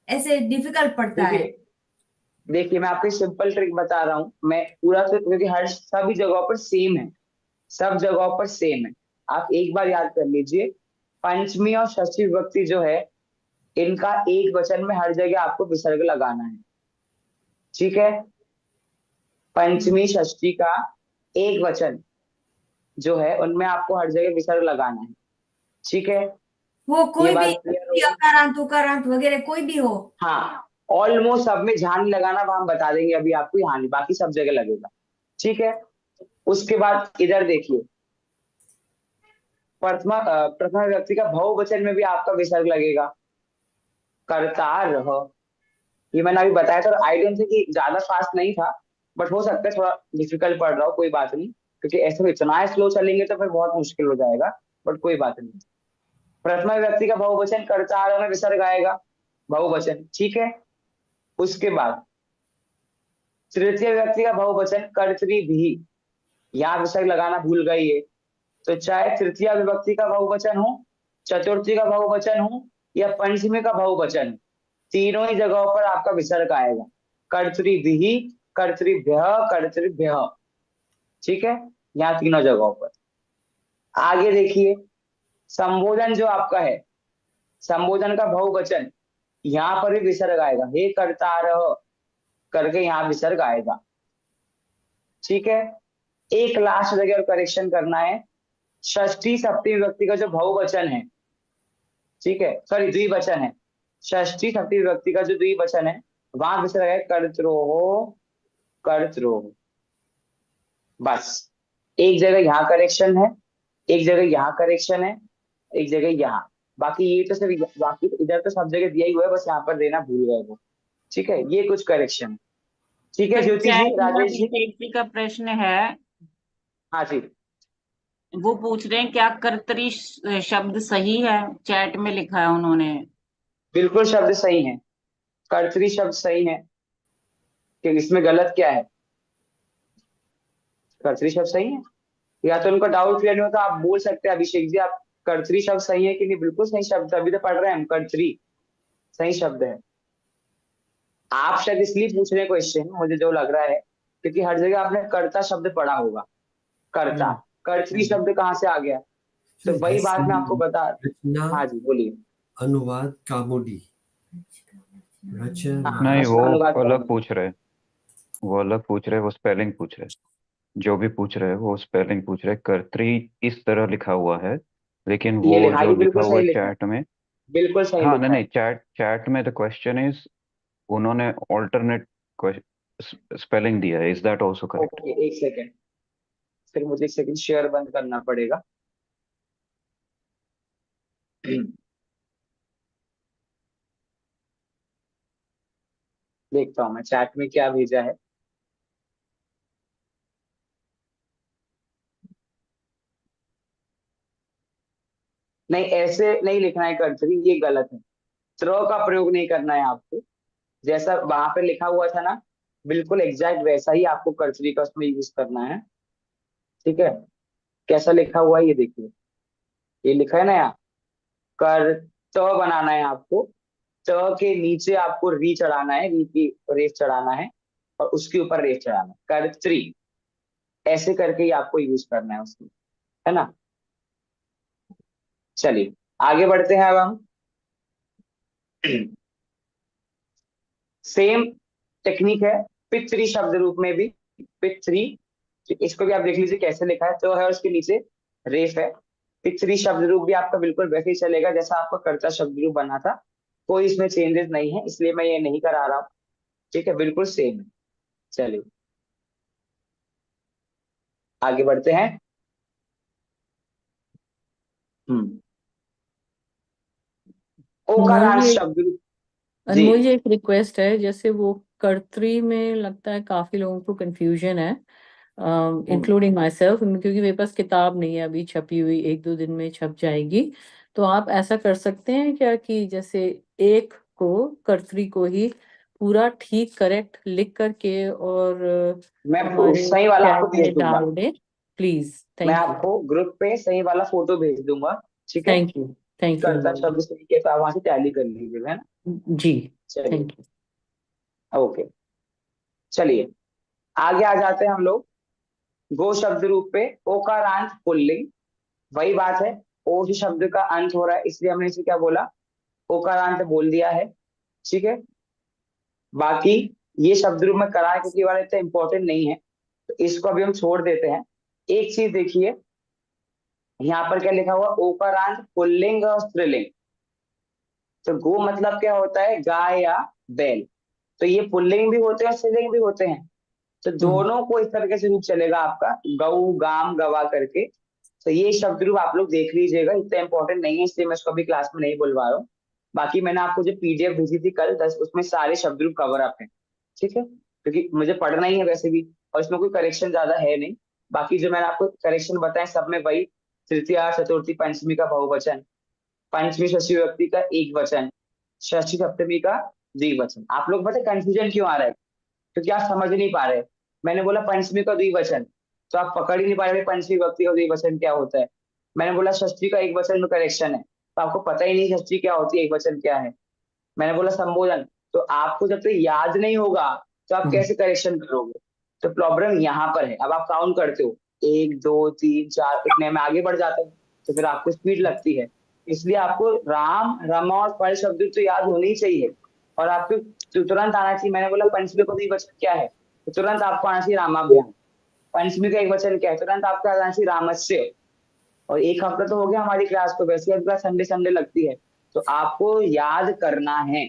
ऐसे डिफिकल्ट पड़ता है। देखिए मैं आपको सिंपल ट्रिक बता रहा हूँ, मैं पूरा क्योंकि हर सभी जगहों पर सेम है, सब जगहों पर सेम है। आप एक बार याद कर लीजिए, पंचमी और षष्ठी विभक्ति जो है, इनका एक वचन में हर जगह आपको विसर्ग लगाना है। ठीक है, पंचमी षष्ठी का एक वचन जो है उनमें आपको हर जगह विसर्ग लगाना है। ठीक है, वो कोई भी क्लियर होगी? अकारांत उकारांत वगैरह कोई भी हो। हाँ, ऑलमोस्ट सब में ध्यान नहीं लगाना, वो हम बता देंगे अभी आपको, यहाँ नहीं, बाकी सब जगह लगेगा। ठीक है, उसके बाद इधर देखिए, प्रथमा व्यक्ति का बहुवचन में भी आपका विसर्ग लगेगा, कर्तार। ये मैंने अभी बताया था, आइडिया से कि ज्यादा फास्ट नहीं था, बट हो सकता है थोड़ा डिफिकल्ट पड़ रहा हो, कोई बात नहीं, क्योंकि ऐसे इतना स्लो चलेंगे तो फिर बहुत मुश्किल हो जाएगा, बट कोई बात नहीं। प्रथमा व्यक्ति का बहुवचन कर्तार में विसर्ग आएगा, बहुवचन। ठीक है, उसके बाद तृतीय व्यक्ति का बहुवचन कर्तृभि, यहाँ विसर्ग लगाना भूल गई है, तो चाहे तृतीय विभक्ति का बहुवचन हो, चतुर्थी का बहुवचन हो, या पंचमी का बहुवचन, तीनों ही जगहों पर आपका विसर्ग आएगा, कर्तृभि, कर्तृभ्यः, कर्तृभ्यः। ठीक है, यहाँ तीनों जगहों पर। आगे देखिए, संबोधन जो आपका है, संबोधन का बहुवचन, यहाँ पर भी विसर्ग आएगा, हे कर्तारः करके यहाँ विसर्ग आएगा। ठीक है, एक लास्ट जगह करेक्शन करना है, षष्ठी सप्तमी विभक्ति का जो बहुवचन है, ठीक है, सॉरी द्विवचन है, षष्ठी सप्तमी विभक्ति का जो द्विवचन है, वहां विसर्ग है कर्त्रोः, कर्त्रोः। बस एक जगह यहाँ करेक्शन है, एक जगह यहाँ करेक्शन है, एक जगह यहाँ, बाकी ये तो सिर्फ, बाकी इधर तो सब जगह दिया ही हुआ है, बस यहाँ पर देना भूल गए वो। ठीक है, ये कुछ करेक्शन। ठीक है ज्योति जी, राजेश जी जी का प्रश्न है, हाँ जी। वो पूछ रहे हैं क्या कर्तरी शब्द सही है, चैट में लिखा है उन्होंने। बिल्कुल शब्द सही है, कर्तरी शब्द सही है, कि इसमें गलत क्या है? कर्तरी शब्द सही है। या तो उनको डाउट क्लियर नहीं होता, आप बोल सकते हैं अभिषेक जी, आप कर्तरी शब्द सही है कि नहीं? बिल्कुल सही शब्द है, अभी तो पढ़ रहे हैं हम, कर्तरी सही शब्द है। आप शायद इसलिए पूछ रहे हैं क्वेश्चन, मुझे जो लग रहा है, क्योंकि हर जगह आपने कर्ता शब्द पढ़ा होगा, कर्ता। कर्तरी शब्द कहाँ से आ गया? तो वही बात मैं आपको बता। रचना, हाँ जी बोलिए। अनुवाद, कामोडी, रचना। हाँ, नहीं, वो रचना अनुवाद अलग करना। पूछ रहे, वो अलग पूछ रहे, वो स्पेलिंग पूछ रहे। जो भी पूछ रहे हैं वो स्पेलिंग पूछ रहे। कर्तरी इस तरह लिखा हुआ है, लेकिन ये वो लिखा, जो ये लिखा बिल्कुल हुआ सही है लिखा है, चैट में। बिल्कुल सही हाँ, नहीं लिखा है। नहीं, चैट चैट में द क्वेश्चन इज, उन्होंने ऑल्टरनेट स्पेलिंग दिया है। Is that also correct? Okay, एक सेकेंड, फिर मुझे एक सेकेंड शेयर बंद करना पड़ेगा। देखता हूँ मैं चैट में क्या भेजा है। नहीं, ऐसे नहीं लिखना है कर्तरी, ये गलत है। त्र का प्रयोग नहीं करना है आपको, जैसा वहां पे लिखा हुआ था ना, बिल्कुल एग्जैक्ट वैसा ही आपको कर्तरी का उसमें यूज करना है। ठीक है, कैसा लिखा हुआ है ये देखिए। ये लिखा है ना यहाँ, कर त बनाना है आपको, च के नीचे आपको री चढ़ाना है, री की रेस चढ़ाना है, और उसके ऊपर रेस चढ़ाना है, कर्त्री। ऐसे करके ही आपको यूज करना है उसमें, है ना। चलिए आगे बढ़ते हैं अब हम। सेम टेक्निक है पितृ शब्द रूप में भी, पितृ। इसको भी आप देख लीजिए कैसे लिखा है, तो है उसके नीचे रेफ है। पितृ शब्द रूप भी आपका बिल्कुल वैसे ही चलेगा जैसा आपका कर्ता शब्द रूप बना था, कोई इसमें चेंजेस नहीं है, इसलिए मैं ये नहीं करा रहा हूँ। ठीक है, बिल्कुल सेम है। चलिए आगे बढ़ते हैं। हम्म अनमोल ओकारांत जी, शब्द रूप। जी। अनमोल जी, एक रिक्वेस्ट है। जैसे वो कर्तरी में लगता है काफी लोगों को कंफ्यूजन है, हम्म इंक्लूडिंग माई सेल्फ, क्योंकि मेरे पास किताब नहीं है अभी छपी हुई, एक दो दिन में छप जाएगी। तो आप ऐसा कर सकते हैं क्या कि जैसे एक को, कर्तरी को ही पूरा ठीक करेक्ट लिख करके और मैं हमारे सही वाला आपको चैट भेज में दूंगा, डाल दें प्लीज। मैं थैंक यू। आपको ग्रुप पे सही वाला फोटो भेज दूंगा। ठीक है, थैंक यू। थैंक यू कर्ता अनमोल शब्द सही के साथ वहां से टैली कर लीजिएगा, है ना। जी। चलिए, थैंक यू। ओके, चलिए आगे आ जाते हैं हम लोग। गो शब्द रूप पे ओकारांत पुल्लिंग, वही बात है, ओ ही शब्द का अंत हो रहा है, इसलिए हमने इसे क्या बोला, ओकारांत बोल दिया है। ठीक है, बाकी ये शब्द रूप में करा है क्योंकि वाला इतना इंपॉर्टेंट नहीं है, तो इसको अभी हम छोड़ देते हैं। एक चीज देखिए, यहाँ पर क्या लिखा हुआ, ओकारांत पुल्लिंग और स्त्रीलिंग। तो गो मतलब क्या होता है, गाय या बैल। तो ये पुल्लिंग भी होते हैं और स्त्रीलिंग भी होते हैं, तो दोनों को इस तरीके से रूप चलेगा आपका, गऊ गाम गवा करके। तो ये शब्द रूप आप लोग देख लीजिएगा, इतना इंपॉर्टेंट नहीं है, इसलिए मैं इसको अभी क्लास में नहीं बुलवा रहा हूँ। बाकी मैंने आपको जो पीडीएफ भेजी थी कल 10, उसमें सारे शब्द रूप कवर अप है। ठीक है, क्योंकि मुझे पढ़ना ही है वैसे भी, और इसमें कोई करेक्शन ज्यादा है नहीं। बाकी जो मैंने आपको करेक्शन बताए सब में वही, तृतीया चतुर्थी पंचमी का बहुवचन, पंचमी षष्ठी विभक्ति का एक वचन, षष्ठी सप्तमी का द्विवचन। आप लोग पता कंफ्यूजन क्यों आ रहा है, क्योंकि आप समझ नहीं पा रहे। मैंने बोला पंचमी का द्विवचन, तो आप पकड़ ही नहीं पा रहे पंचमी विभक्ति का द्विवचन क्या होता है। मैंने बोला षष्ठी का एक वचन में करेक्शन है, तो आपको पता ही नहीं षष्ठी क्या होती है, एक वचन क्या है। मैंने बोला संबोधन, तो आपको जब तक याद नहीं होगा तो आप कैसे करेक्शन करोगे। तो प्रॉब्लम यहाँ पर है। अब आप काउंट करते हो, 1 2 3 4, इतने में आगे बढ़ जाते हो, तो फिर आपको स्पीड लगती है। इसलिए आपको राम रमा और फल शब्द तो याद होने ही चाहिए, और आपको तुरंत आना चाहिए। मैंने बोला पंचमी को द्विवचन क्या है, तो तुरंत आपको आना चाहिए रामाभ्याम। पंचमी का एक वचन क्या है, तुरंत आपको आना चाहिए रामस्य। और एक हफ्ता तो हो गया हमारी क्लास को, वैसे अब क्लास संडे संडे लगती है, तो आपको याद करना है।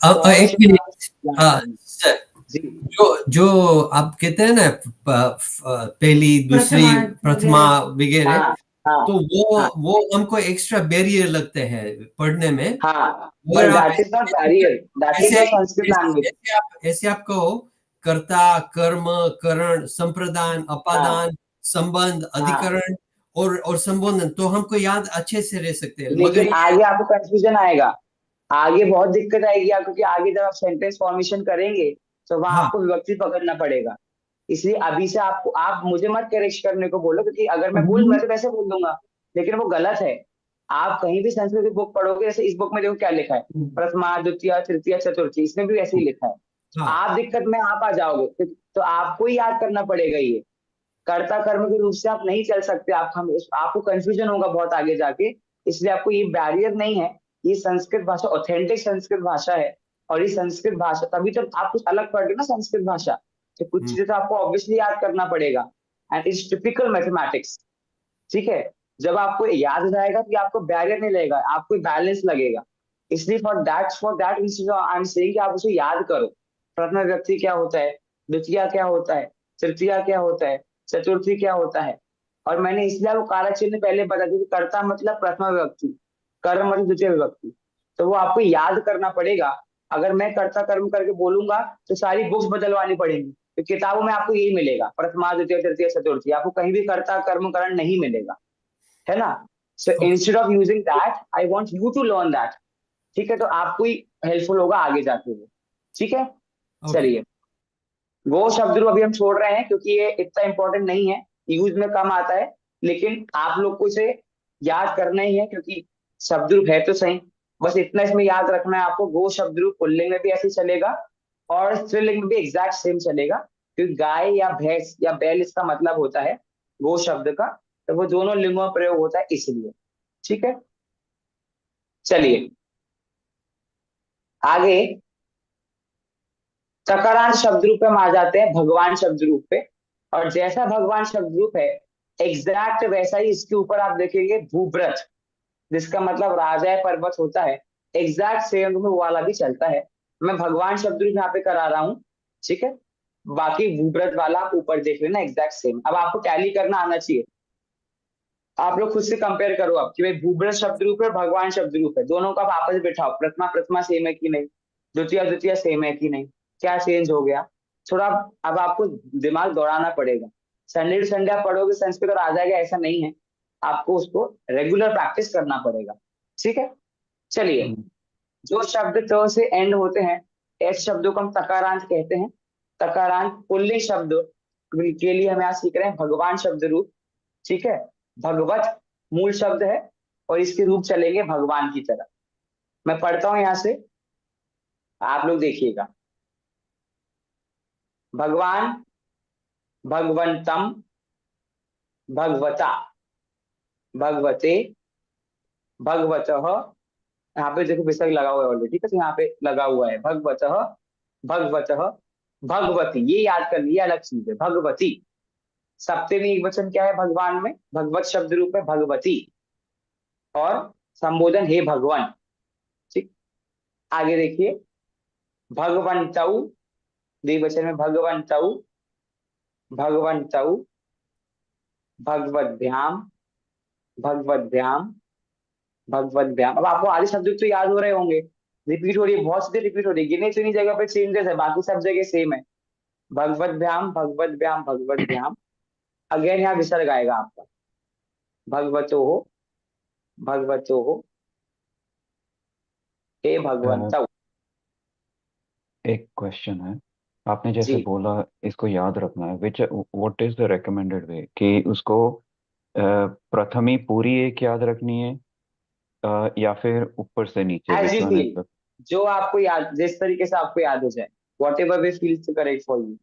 एक मिनट। हाँ याद सर, जी। जो जो आप कहते हैं ना, पहली दूसरी प्रथमा वगैरह, हाँ हाँ तो वो हाँ वो हमको एक्स्ट्रा बैरियर लगते हैं पढ़ने में। हाँ, अगर बट आप that is not barrier, that is ऐसे योर संस्कृत लैंग्वेज। ऐसे आप कहो, कर्ता, कर्म, करण, संप्रदान, हाँ अपादान, संबंध, हाँ अधिकरण और संबोधन तो हमको याद अच्छे से रह सकते हैं, मगर लेकिन आगे आपको कंफ्यूजन आएगा, आगे बहुत दिक्कत आएगी आपको, क्योंकि आगे जब आप सेंटेंस फॉर्मेशन करेंगे तो वहां हाँ आपको विभक्ति पकड़ना पड़ेगा। इसलिए अभी से आपको, आप मुझे मत करेक्ट करने को बोलो, क्योंकि अगर मैं मैं तो वैसे बोल दूंगा, लेकिन वो गलत है। आप कहीं भी संस्कृत की बुक पढ़ोगे, जैसे इस बुक में देखो क्या लिखा है, प्रथमा द्वितीय तृतीय चतुर्थी, इसमें भी ऐसे ही लिखा है। हाँ आप दिक्कत में आप आ जाओगे, तो आपको ही याद करना पड़ेगा ये। कर्ता कर्म के रूप से आप नहीं चल सकते, आपको कंफ्यूजन होगा बहुत आगे जाके। इसलिए आपको ये बैरियर नहीं है, ये संस्कृत भाषा ऑथेंटिक संस्कृत भाषा है। और ये संस्कृत भाषा, तभी तो आप कुछ अलग पढ़ रहे हो ना संस्कृत भाषा, तो कुछ चीजें तो आपको ऑब्वियसली याद करना पड़ेगा। एंड इट्स टिपिकल मैथमेटिक्स, ठीक है। जब आपको याद हो जाएगा तो आपको बैरियर नहीं लगेगा, आपको बैलेंस लगेगा। इसलिए for that I am saying कि आप उसे याद करो। प्रथम व्यक्ति क्या होता है, द्वितीय क्या होता है, तृतीय क्या होता है, चतुर्थी क्या होता है। और मैंने इसलिए आपको कारक चिन्ह पहले बता दिया कि कर्ता मतलब प्रथम विभक्ति, कर्म मतलब द्वितीय विभक्ति, तो वो आपको याद करना पड़ेगा। अगर मैं कर्ता कर्म करके बोलूंगा तो सारी बुक्स बदलवानी पड़ेंगी, तो किताबों में आपको यही मिलेगा, प्रथमा द्वितीय तृतीय चतुर्थी, आपको कहीं भी कर्ता कर्म करण नहीं मिलेगा, है ना। So instead of using that I want you to learn that, ठीक है। तो आपको ही हेल्पफुल होगा आगे जाके वो, ठीक है। चलिए, वो शब्द रूप अभी हम छोड़ रहे हैं क्योंकि ये इतना इंपॉर्टेंट नहीं है, यूज में कम आता है, लेकिन आप लोग को इसे याद करना ही है, क्योंकि शब्द रूप है तो सही। बस इतना इसमें याद रखना है आपको, गो शब्द रूप पुल्लिंग में भी ऐसे चलेगा और स्त्रीलिंग में भी एग्जैक्ट सेम चलेगा, क्योंकि गाय या भैंस या बैल इसका मतलब होता है गो शब्द का, तो वो दोनों लिंगों में प्रयोग होता है इसलिए, ठीक है। चलिए आगे, तकारांत शब्द रूप पे हम आ जाते हैं भगवान शब्द रूप पे। और जैसा भगवान शब्द रूप है एग्जैक्ट वैसा ही इसके ऊपर आप देखेंगे भूव्रत, जिसका मतलब राजा पर्वत होता है, एग्जैक्ट सेम में वो वाला भी चलता है। मैं भगवान शब्द रूप यहाँ पे करा रहा हूँ, ठीक है। बाकी भूव्रत वाला आप ऊपर देख लेना एग्जैक्ट सेम। अब आपको टैली करना आना चाहिए, आप लोग खुद से कंपेयर करो अब कि भाई भूव्रत शब्द रूप है भगवान शब्द रूप है, दोनों को आप आपस में बैठाओ, प्रथमा प्रथमा सेम है कि नहीं, द्वितीय द्वितीय सेम है कि नहीं, क्या चेंज हो गया। थोड़ा अब आपको दिमाग दौड़ाना पड़ेगा। संडे टू संडे आप पढ़ोगे संस्कृत और आ जाएगा ऐसा नहीं है, आपको उसको रेगुलर प्रैक्टिस करना पड़ेगा, ठीक है। चलिए, जो शब्द त से एंड होते हैं, ऐसे शब्दों को हम तकारांत कहते हैं। तकारांत पुल्लिंग शब्द के लिए हम यहाँ सीख रहे हैं भगवान शब्द रूप, ठीक है। भगवत मूल शब्द है और इसके रूप चलेंगे भगवान की तरह। मैं पढ़ता हूं यहां से, आप लोग देखिएगा। भगवान, भगवंतम, भगवता, भगवते, भगवतः, यहाँ पे देखो विसर्ग लगा हुआ है ऑलरेडी, ठीक है, तो यहाँ पे लगा हुआ है भगवतः, भगवतः, भगवती, ये याद कर लिया, अलग चीज है भगवती। सप्तमी एक वचन क्या है भगवान में, भगवत शब्द रूप है भगवती, और संबोधन हे भगवान, ठीक। आगे देखिए, भगवंतौ, द्विवचन में भगवंतौ, भगवंतौ, भगवद्भ्याम, भगवद्भ्याम, भगवद्भ्याम। अब आपको आधे शब्द तो याद हो रहे होंगे, रिपीट हो रही है, बहुत सी रिपीट हो रही है, गिने चुनी जगह पे चेंजेस है, बाकी सब जगह सेम है। भगवद्भ्याम, भगवद्भ्याम, भगवद्भ्याम। अगेन यहाँ विसर्ग आएगा आपका, भगवतो हो, भगवतो हो, हे भगवंतौ। एक क्वेश्चन है, आपने जैसे जी, बोला इसको याद रखना है, which what is the recommended way कि उसको प्रथमी पूरी एक याद रखनी है या फिर ऊपर से नीचे as which you one is feel, जो आपको याद, जिस तरीके से आपको याद हो जाए, what ever way feels correct for you.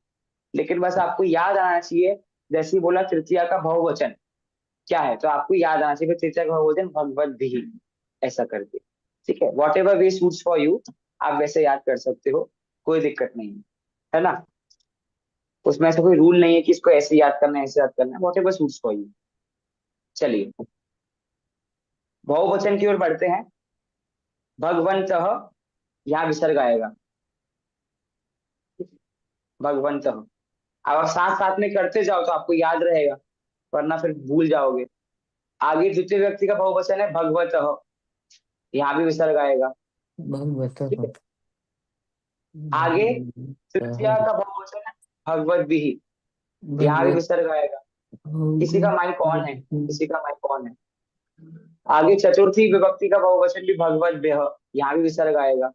लेकिन बस आपको याद आना चाहिए, जैसे ही बोला तृतीया का बहुवचन क्या है, तो आपको याद आना चाहिए तृतीया का बहुवचन भगवत भी, ऐसा करके, ठीक है। What ever way suits for you, आप वैसे याद कर सकते हो, कोई दिक्कत नहीं है ना। उसमें ऐसा कोई रूल नहीं है कि इसको ऐसे याद करना है ऐसे याद करना है, what ever suits for you. चलिए बहुवचन की ओर बढ़ते हैं। भगवंतः, यहाँ विसर्ग आएगा, भगवंतः। अब आप साथ साथ में करते जाओ तो आपको याद रहेगा, वरना फिर भूल जाओगे। आगे द्वितीय व्यक्ति का बहुवचन है भगवतः, यहाँ भी विसर्ग आएगा, भगवतः, ठीक है। आगे तृतीया का बहुवचन है भगवद्भिः, यहाँ भी विसर्ग आएगा, किसी का माइक ऑन है, किसी का माइक ऑन है। आगे चतुर्थी विभक्ति का बहुवचन भी भगवत व्यह, यहाँ भी विसर्ग आएगा,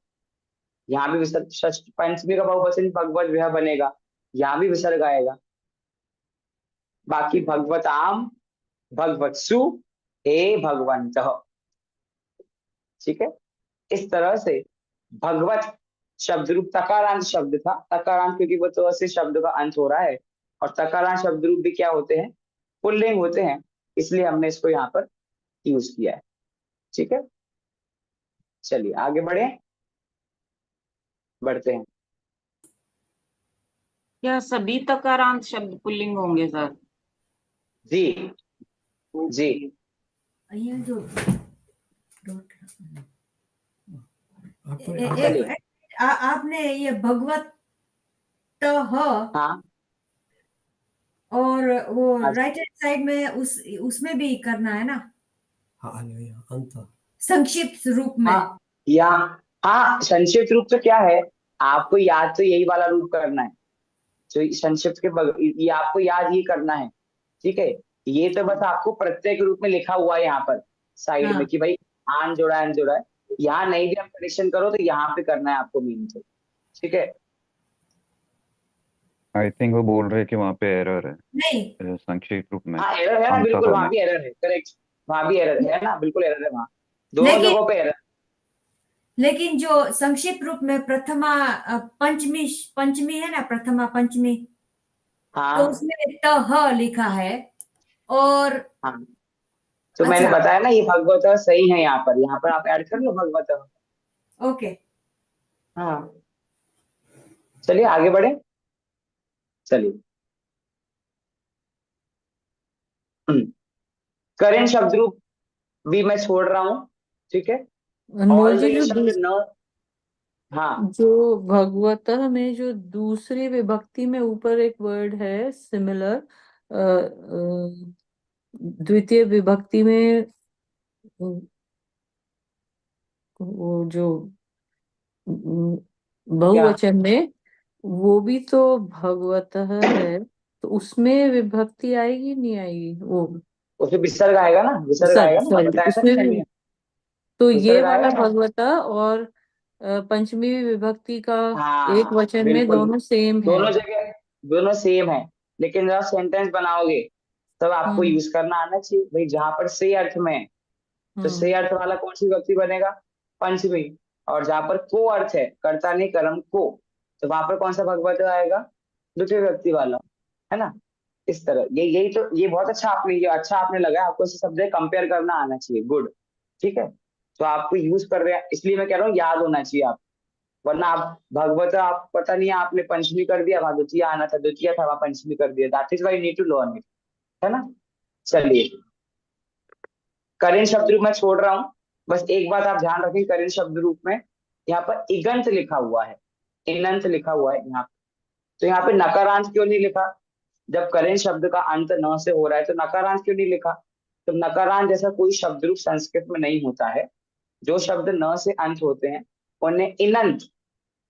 यहाँ भी विसर्ग। पंचमी का बहुवचन भगवत व्यह बनेगा, यहाँ भी विसर्ग आएगा। बाकी भगवताम, भगवत्सु, हे भगवंतः, ठीक है। इस तरह से भगवत शब्द रूप तकारांत शब्द था, तकारांत क्योंकि वो तो से शब्द का अंत हो रहा है, और तकारांत शब्द रूप भी क्या होते हैं, पुल्लिंग होते हैं, इसलिए हमने इसको यहाँ पर यूज किया है, ठीक है। चलिए आगे बढ़ते हैं। क्या सभी तकारांत शब्द पुल्लिंग होंगे सर? जी जी, અહીંયા જો चलिए। आपने ये भगवत हाँ और वो अच्छा। राइट हैंड साइड में उसमें भी करना है ना, हाँ अंत संक्षिप्त रूप में। हाँ या हाँ, संक्षिप्त रूप तो क्या है, आपको याद तो यही वाला रूप करना है, जो संक्षिप्त के ये आपको याद ये करना है, ठीक है। ये तो बस आपको प्रत्येक रूप में लिखा हुआ है यहाँ पर साइड में कि भाई आन जोड़ा है, आन जोड़ा है। यहाँ नहीं भी आप करेक्शन करो तो यहाँ पे करना है आपको मीन से, ठीक है। आई थिंक वो बोल रहे हैं कि वहाँ पे एरर है नहीं, संक्षिप्त रूप में, हाँ एरर है ना, अंत बिल्कुल वहां में। भी एरर है, करेक्ट, वहां भी एरर है ना, बिल्कुल एरर है वहाँ, दोनों लेकिन जगहों पे एरर। लेकिन जो संक्षिप्त रूप में प्रथमा पंचमी है ना, प्रथमा पंचमी, तो हाँ उसमें त लिखा है। और हाँ, तो मैंने अच्छा, बताया ना ये भगवत सही है, यहाँ पर आप ऐड कर लो भगवत। ओके, हाँ चलिए आगे बढ़े, चलिए। करेंट शब्द रूप भी मैं छोड़ रहा हूँ, ठीक है। अनमोल जी, ऑलरेडी शब्द न, हाँ जो भगवतः में जो दूसरी विभक्ति में ऊपर एक वर्ड है सिमिलर, द्वितीय विभक्ति में वो जो क्या, बहुवचन में, वो भी तो भगवतः है, तो उसमें विभक्ति आएगी नहीं आएगी वो? उसमें विसर्ग आएगा ना, विसर्ग सॉरी आएगा ना, सॉरी, बताया था ना उसमें भी मैंने, तो ये विसर्ग वाला आएगा ना। भगवता और पंचमी विभक्ति का एक हाँ वचन में बिल्कुल, दोनों सेम है। दोनों जगह दोनों सेम है, लेकिन जब सेंटेंस बनाओगे तब आपको हम्म यूज करना आना चाहिए भाई, जहां पर से अर्थ में है तो हम्म से अर्थ वाला कौन सी विभक्ति बनेगा, पंचमी। और जहां पर को अर्थ है, कर्ता नहीं कर्म को, तो वहां पर कौन सा भगवत आएगा, द्वितीय व्यक्ति वाला, है ना। इस तरह यही तो, ये बहुत अच्छा आपने, ये अच्छा आपने लगा, आपको इसे सब जगह कंपेयर करना आना चाहिए, गुड, ठीक है। तो आपको यूज कर रहे हैं इसलिए मैं कह रहा हूँ याद होना चाहिए आप, वरना आप भगवत आप पता नहीं आपने पंचमी कर दिया, वहां द्वितीय आना था, द्वितीय था वहां पंचमी कर दिया, that is why need to learn it, है ना। चलिए, करेंट शब्द रूप में छोड़ रहा हूँ, बस एक बात आप ध्यान रखें, करेंट शब्द रूप में यहाँ पर इगंत लिखा हुआ है, इनंत लिखा हुआ है यहाँ पे, तो यहाँ पे नकारांत क्यों नहीं लिखा, जब करेंट शब्द का अंत न से हो रहा है तो नकारांत क्यों नहीं लिखा। तो नकारांत जैसा कोई शब्द रूप संस्कृत में नहीं होता है, जो शब्द न से अंत होते हैं उन्हें इनंत,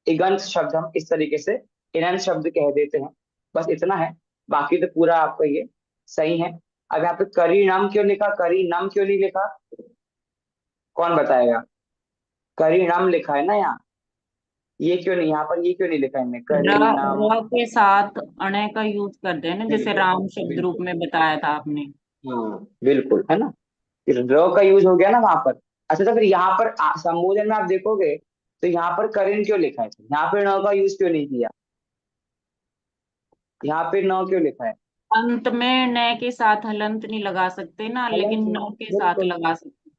इगंत शब्द हम इस तरीके से इनंत शब्द कह देते हैं, बस इतना है, बाकी तो पूरा आपका ये सही है। अब यहाँ पे करीनम क्यों लिखा, करीनम क्यों नहीं लिखा, कौन बताएगा, करीनम लिखा है ना यहाँ, ये क्यों नहीं, यहाँ पर ये क्यों नहीं लिखा इनने, करीनम। र के साथ अणे का यूज करते हैं ना, जैसे बिल्कुल राम शब्द रूप बिल्कुल, में बताया था आपने। हाँ बिल्कुल, है ना, फिर र का यूज हो गया ना वहां पर। अच्छा तो फिर यहाँ पर संबोधन में आप देखोगे तो यहाँ पर करें क्यों लिखा है, यहाँ पे न का यूज क्यों नहीं किया, यहाँ पे न क्यों लिखा है, अंत में न के साथ हलंत नहीं लगा सकते ना, हलंत लेकिन नहीं, न के साथ बिल्कुल। लगा सकते।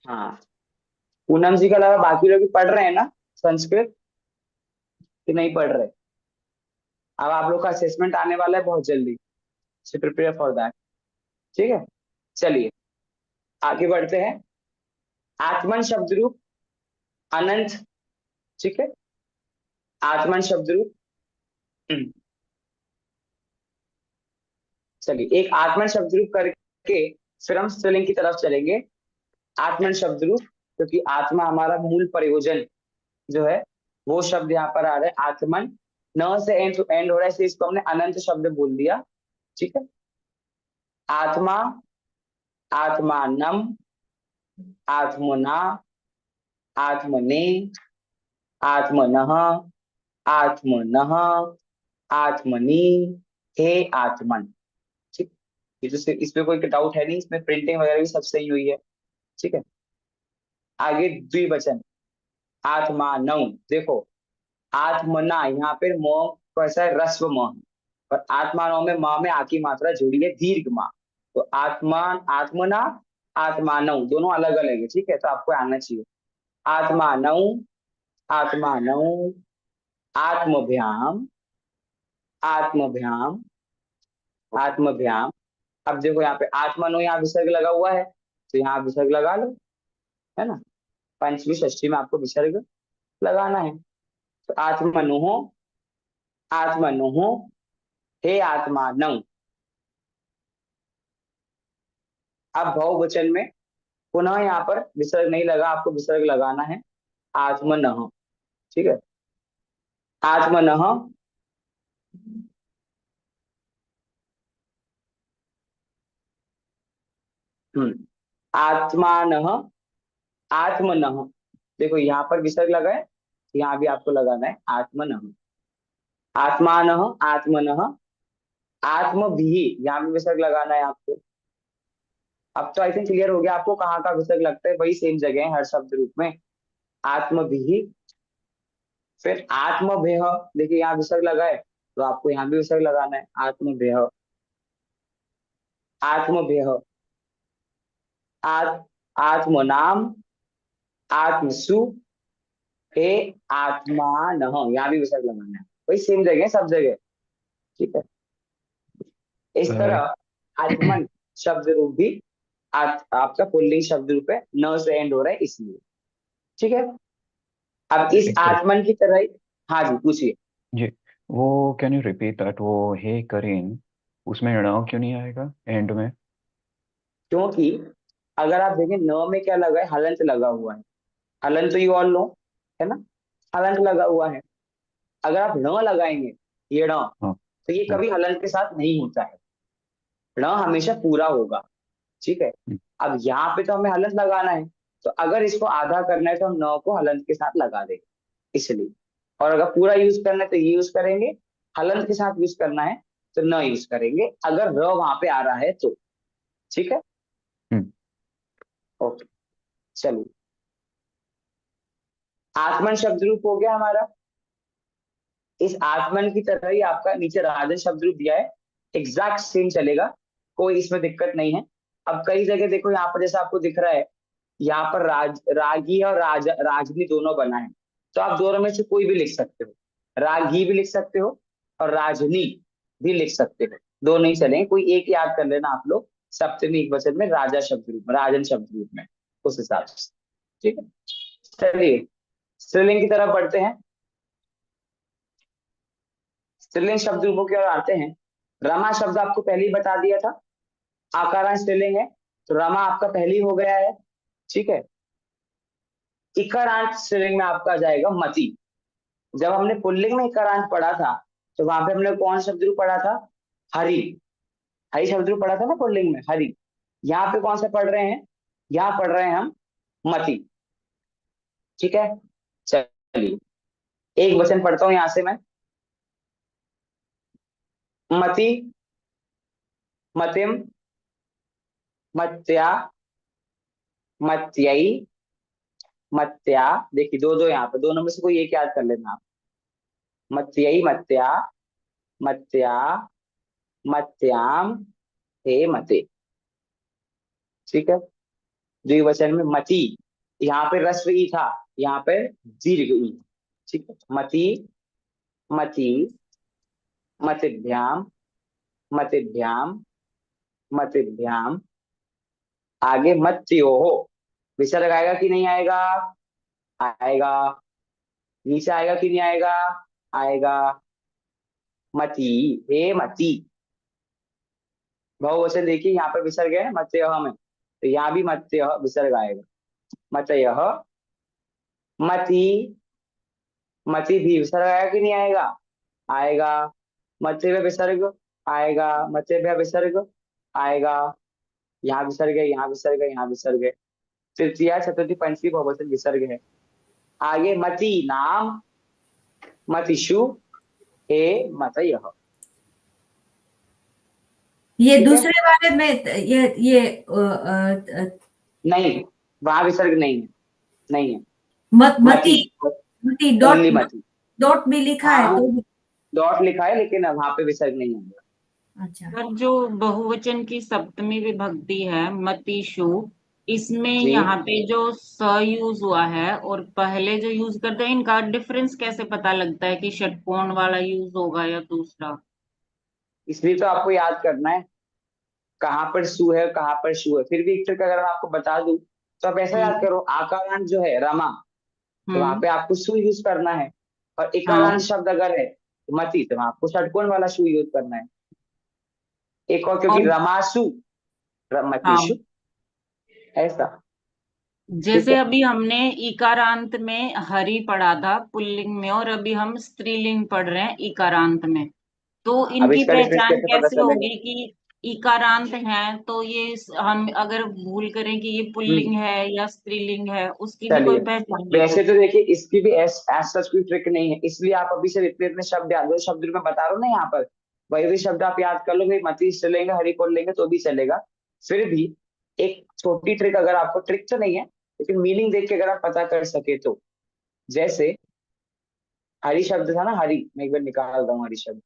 हाँ, पूनम जी के अलावा बाकी लोग भी पढ़ रहे हैं ना संस्कृत, कि नहीं पढ़ रहे। अब आप लोग का असेसमेंट आने वाला है बहुत जल्दी, सो प्रिपेयर फॉर दैट, ठीक है। चलिए आगे बढ़ते हैं, आत्मन शब्द रूप अनंत, ठीक है, आत्मन शब्द रूप, चलिए एक आत्मन शब्द रूप करके फिर हम स्त्रीलिंग की तरफ चलेंगे। आत्मन शब्द रूप, क्योंकि आत्मा हमारा मूल प्रयोजन जो है वो शब्द यहाँ पर आ रहा है, आत्मन, न से एंड हो रहा है, इसलिए इसको हमने अनंत शब्द बोल दिया, ठीक है। आत्मा, आत्मानम, आत्मना, आत्मने, आत्मनः, आत्मनः, आत्मनि, हे आत्मन। ठीक, ये तो इसमें कोई डाउट है नहीं, इसमें प्रिंटिंग वगैरह भी सब सही हुई है। ठीक है, आगे द्विवचन आत्मानौ। देखो आत्मना, यहाँ पे म कैसा है, रस्व म है, और आत्मानौ में म में आ की मात्रा जुड़ी है दीर्घ माँ। तो आत्मान, आत्मना, आत्मानौ दोनों अलग अलग है। ठीक है, तो आपको आना चाहिए आत्मानौ, आत्मानौ, आत्मभ्याम, आत्मभ्याम, आत्मभ्याम। अब देखो यहाँ पे आत्मनो, यहाँ विसर्ग लगा हुआ है, तो यहाँ विसर्ग लगा लो, है ना। पंचमी षष्ठी में आपको विसर्ग लगाना है। तो आत्मनो, आत्मनो, हे आत्मानौ। अब बहुवचन में पुनः यहाँ पर विसर्ग नहीं लगा, आपको विसर्ग लगाना है आत्मनः। ठीक है, आत्मनः, आत्मानः, आत्मनः। देखो यहाँ पर विसर्ग लगा है, यहाँ भी आपको लगाना है आत्मनः, आत्मानः, आत्मनः, आत्मभिः, यहाँ भी विसर्ग लगाना है आपको। अब तो आई थिंक क्लियर हो गया आपको कहाँ का विसर्ग लगता है, वही सेम जगह है हर शब्द रूप में, आत्मभिः। फिर आत्मभेह, देखिए यहाँ विसर्ग लगा है, तो आपको यहाँ भी विसर्ग लगाना है आत्मभेह, आत्मभेह, आत्मनाम, आत्मसु, हे आत्मानः, यहाँ भी विसर्ग लगाना है, वही सेम जगह है सब जगह। ठीक है, इस तरह आत्मन शब्द रूप भी आपका पुल्लिंग शब्द रूप है, न से एंड हो रहा है इसलिए। ठीक है, अब इस एक आत्मन की तरह ही, हाँ जी पूछिए। जी, वो कैन यू रिपीट दैट, वो हे करीन, उसमें ण क्यों नहीं आएगा एंड में? क्योंकि अगर आप देखें न में क्या लगा है, हलंत लगा हुआ है। हलंत तो यू ऑल नो, है ना, हलंत लगा हुआ है। अगर आप न लगाएंगे ये ण, हाँ तो ये हाँ, कभी हलंत के साथ नहीं होता है, ण हमेशा पूरा होगा। ठीक है, अब यहाँ पे तो हमें हलंत लगाना है, तो अगर इसको आधा करना है तो हम न को हलंत के साथ लगा देंगे इसलिए। और अगर पूरा यूज करना है तो ये यूज करेंगे, हलंत के साथ यूज करना है तो न यूज करेंगे, अगर र वहां पे आ रहा है तो। ठीक है, ओके, चलिए आत्मन शब्द रूप हो गया हमारा। इस आत्मन की तरह ही आपका नीचे राजन शब्द रूप दिया है, एग्जैक्ट सेम चलेगा, कोई इसमें दिक्कत नहीं है। अब कई जगह देखो यहाँ पर जैसा आपको दिख रहा है, यहाँ पर रागी और राजनी दोनों बना है, तो आप दोनों में से कोई भी लिख सकते हो, रागी भी लिख सकते हो और राजनी भी लिख सकते हो, दोनों ही चलेंगे, कोई एक याद कर लेना आप लोग, सप्तमी एक वचन में राजा शब्द रूप में, राजन शब्द रूप में, उस हिसाब से। ठीक है, चलिए स्त्रीलिंग की तरफ बढ़ते हैं। स्त्रीलिंग शब्द रूपों की ओर आते हैं। रमा शब्द आपको पहले ही बता दिया था, आकारांश स्त्रीलिंग है, तो रमा आपका पहली हो गया है। ठीक है, इकारांत स्त्रीलिंग में आपका आ जाएगा मति। जब हमने पुल्लिंग में इकारांत पढ़ा था, तो वहां पे हमने कौन शब्द रूप पढ़ा था, हरि, हरि शब्द रूप पढ़ा था ना पुल्लिंग में, हरि। यहाँ पे कौन सा पढ़ रहे हैं, यहाँ पढ़ रहे हैं हम मति। ठीक है, चलिए एक वचन पढ़ता हूं यहां से मैं, मति, मतिम, मत्या, मत्यई, मत्या। देखिए दो दो यहाँ पे, दोनों में से कोई एक याद कर लेना आप, मत्यई, मत्या, मत्या, मत्याम, हे मते। ठीक है, द्विवचन में मति, यहाँ पे रस्व ई था, यहाँ पे दीर्घ ई। ठीक है, मति, मति, मतिभ्याम, मतिभ्याम, मतिभ्याम। आगे मत्योः, विसर्ग आएगा कि नहीं आएगा, आएगा। नीचे आएगा कि नहीं आएगा, आएगा। मति, हे मति। बहुवचन देखिए यहाँ पे विसर्ग है मत्यः में, तो यहाँ भी मत्यः विसर्ग आएगा, मत्यः, मति, मति भी विसर्ग आएगा कि नहीं आएगा, आएगा। मत्स्य में विसर्ग आएगा, मत्स्य में विसर्ग आएगा, यहाँ विसर्ग है, यहाँ विसर्ग है, यहाँ विसर्ग है। तृतीया चतुर्थी पंचमी बहुवचन विसर्ग है। आगे मति नाम, मतिषु, हे मतयः। ये ठीक है? दूसरे वाले में ये नहीं, वहां विसर्ग नहीं है, नहीं है। मति मति, डॉट ओनली मति। डॉट भी लिखा है हाँ, तो भी। डॉट लिखा है लेकिन वहां पे विसर्ग नहीं है। अच्छा, पर जो बहुवचन की सप्तमी विभक्ति है मतिषु, इसमें जी। यहाँ पे जो स यूज हुआ है और पहले जो यूज करते हैं, इनका डिफरेंस कैसे पता लगता है कि षटकोण वाला यूज होगा या दूसरा? इसलिए तो आपको याद करना है कहाँ पर सु है, कहाँ पर शु है। फिर भी एक ट्रिक अगर मैं आपको बता दूं तो आप ऐसा याद करो, आकारांत जो है रमा, तो वहां पे आपको सु यूज करना है। और इकारांत शब्द अगर है मति, तो वहां आपको षटकोण वाला सु यूज करना है। एक और, क्योंकि और रमासु, मतिषु, हाँ, ऐसा। ठीक जैसे है, अभी हमने इकारांत में हरि पढ़ा था पुल्लिंग में, और अभी हम स्त्रीलिंग पढ़ रहे हैं इकारांत में, तो अब इनकी इसका डिफरेंस पहचान कैसे पता कैसे चलेगा? होगी कि इकारांत है? तो ये हम अगर भूल करें कि ये पुल्लिंग है या स्त्रीलिंग है, उसकी भी कोई चलिए, पहचान नहीं वैसे तो होगी। देखिए इसकी भी एज सच कोई ट्रिक नहीं है, इसलिए आप अभी से इतने इतने शब्द याद, जो शब्द मैं बता रहा हूँ ना यहाँ पर, वही वही शब्द आप याद कर लोगे, मती चलेंगे, हरि बोल लेंगे तो भी चलेगा। फिर भी एक छोटी ट्रिक, अगर आपको ट्रिक तो नहीं है लेकिन मीनिंग देख के अगर आप पता कर सके तो, जैसे हरि शब्द था ना, हरि, मैं एक बार निकाल रहा हूँ हरि शब्द।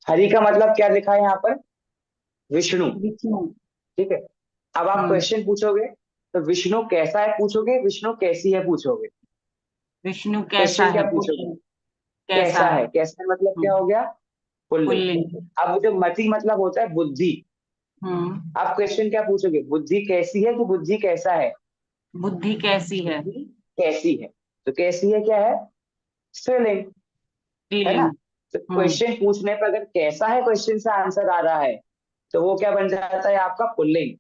हरि का मतलब क्या लिखा है यहाँ पर? विष्णु। विष्णु। ठीक है, अब आप हम्म। क्वेश्चन पूछोगे तो विष्णु कैसा है पूछोगे, विष्णु कैसी है पूछोगे। विष्णु कैसा क्वेश्चन क्या है पूछोगे? पुल्लिंग, कैसा कैसा है। है, कैसा मतलब क्या हो गया? पुल्लिंग। पुल्लिंग। अब जो मति मतलब होता है बुद्धि। हम्म। आप क्वेश्चन क्या पूछोगे, बुद्धि कैसी है कि बुद्धि कैसा है? बुद्धि कैसी है, बुद्धि कैसी है, तो कैसी है क्या है? स्त्रीलिंग, है ना? स्त्रीलिंग। तो हम्म। क्वेश्चन पूछने पर अगर कैसा है क्वेश्चन से आंसर आ रहा है, तो वो क्या बन जाता है आपका? पुल्लिंग।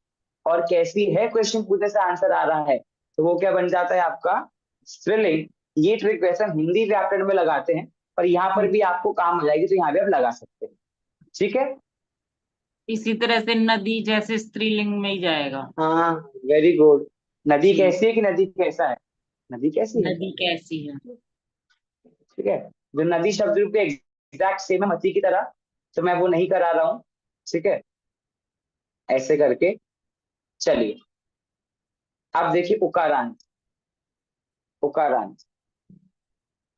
और कैसी है क्वेश्चन पूछने से आंसर आ रहा है, तो वो क्या बन जाता है आपका? स्त्रीलिंग। ये ट्रिक वैसे हम हिंदी व्याकरण में लगाते हैं, पर यहाँ पर भी आपको काम आ जाएगी, तो यहाँ भी आप लगा सकते हैं। ठीक है? इसी तरह से नदी जैसे स्त्रीलिंग में ही जाएगा। हाँ, वेरी गुड। नदी हम्म। कैसी है कि नदी कैसा है? नदी कैसी है। नदी कैसी है। ठीक है, जो नदी शब्द रूप एग्जैक्ट सेम है मती की तरह, तो मैं वो नहीं करा रहा हूँ। ठीक है, ऐसे करके चलिए। अब देखिए उकारांत, उकारांत।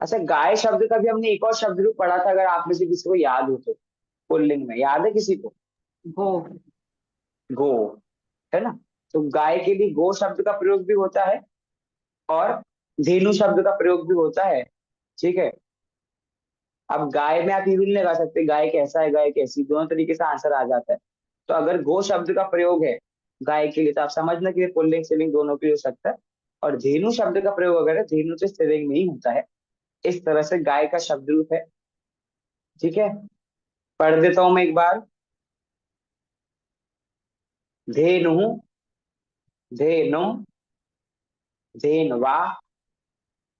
अच्छा, गाय शब्द का भी हमने एक और शब्द रूप पढ़ा था, अगर आप में से किसी को याद हो तो, पुल्लिंग में याद है किसी को? गो। गो, है ना? तो गाय के लिए गो शब्द का प्रयोग भी होता है और धेनु शब्द का प्रयोग भी होता है। ठीक है, अब गाय में आप ये भी नहीं लगा सकते गाय कैसा है, गाय कैसी, दोनों तरीके से आंसर आ जाता है। तो अगर गो शब्द का प्रयोग है गाय के लिए, तो आप समझना कि पुल्लिंग स्त्रीलिंग दोनों के लिए हो सकता है। और धेनु शब्द का प्रयोग अगर है, धेनु तो स्त्रीलिंग में ही होता है। इस तरह से गाय का शब्द रूप है। ठीक है, पढ़ देता हूं मैं एक बार। धेनु, धेनु, धेनवा,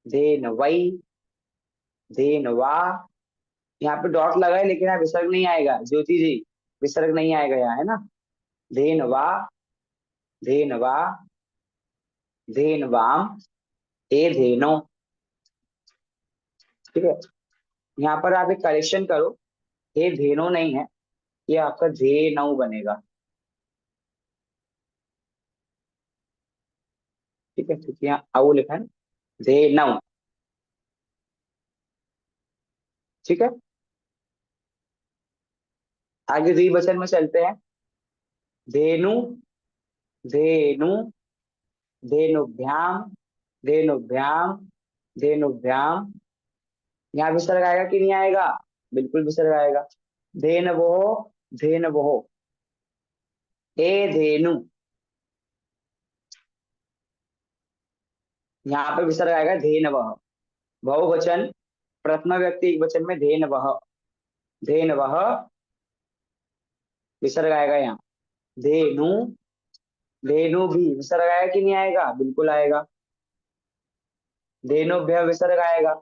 धेनवई, धेनवा। यहाँ पे डॉट लगा है लेकिन यहाँ विसर्ग नहीं आएगा ज्योति जी, विसर्ग नहीं आएगा यहाँ, है ना? धेनवा, धेनवा, धेनवाम, हे धेनो। ठीक है, यहाँ पर आप एक करेक्शन करो, हे धेनो नहीं है, ये आपका धेनऊ बनेगा। ठीक है, क्योंकि यहाँ औ लिखा है ना, धेनऊ। ठीक है, आगे द्विवचन में चलते हैं। धेनु, धेनु, धेनुभ्याम, धेनुभ्याम, धेनुभ्याम। यहाँ विसर्ग आएगा कि नहीं आएगा? बिल्कुल विसर्ग आएगा। धेन वो, धेन वो, हे धेनु। यहाँ पर विसर्ग आएगा धेन वह। बहुवचन प्रथमा व्यक्ति एक वचन में धेन वह, धेन वह, विसर्ग आएगा यहाँ। धेनु, धेनु भी विसर्ग आएगा कि नहीं आएगा? बिल्कुल आएगा। धेनुभ्य विसर्ग आएगा,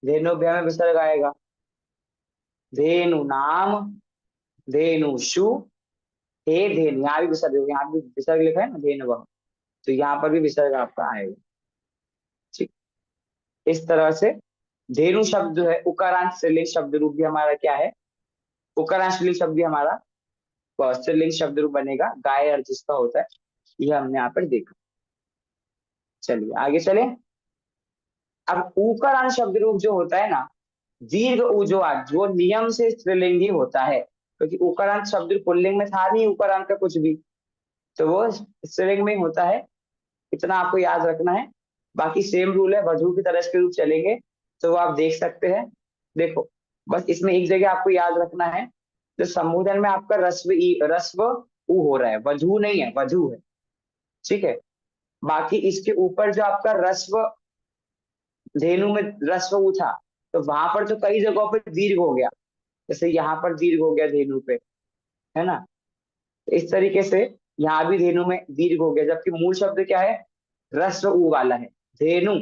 धेनुभ्य में विसर्ग आएगा। धेनु नाम, धेनुषु, हे धेनु, यहाँ भी विसर्ग, यहाँ भी विसर्ग लिखा है ना धेनु, तो यहाँ पर भी विसर्ग आपका आएगा। ठीक, इस तरह से धेनु शब्द जो है उकारांत स्त्रीलिंग शब्द रूप भी हमारा क्या है, उकारांत स्त्रीलिंग शब्द भी हमारा स्त्रीलिंग शब्द रूप बनेगा, गाय अर्थ जिसका होता है, ये हमने यहाँ पर देखा। चलिए आगे चले। अब उकारांत शब्द रूप जो होता है ना, दीर्घ उ जो नियम से स्त्रीलिंगी होता है, क्योंकि उकारांत शब्द रूप पुल्लिंग में था नहीं उकारांत का कुछ भी, तो वो स्त्रीलिंग में होता है, इतना आपको याद रखना है। बाकी सेम रूल है, वधु की तरह के रूप चलेंगे तो वो आप देख सकते हैं। देखो बस इसमें एक जगह आपको याद रखना है, जो संबोधन में आपका रस्व उ हो रहा है, वधु नहीं है, वधु है। ठीक है, बाकी इसके ऊपर जो आपका रस्व, धेनु में रस्व उ था, तो वहां पर तो कई जगहों पर दीर्घ हो गया, जैसे यहाँ पर दीर्घ हो गया धेनु पे, है ना। तो इस तरीके से यहाँ भी धेनु में दीर्घ हो गया, जबकि मूल शब्द क्या है, रस्व उ वाला है धेनु,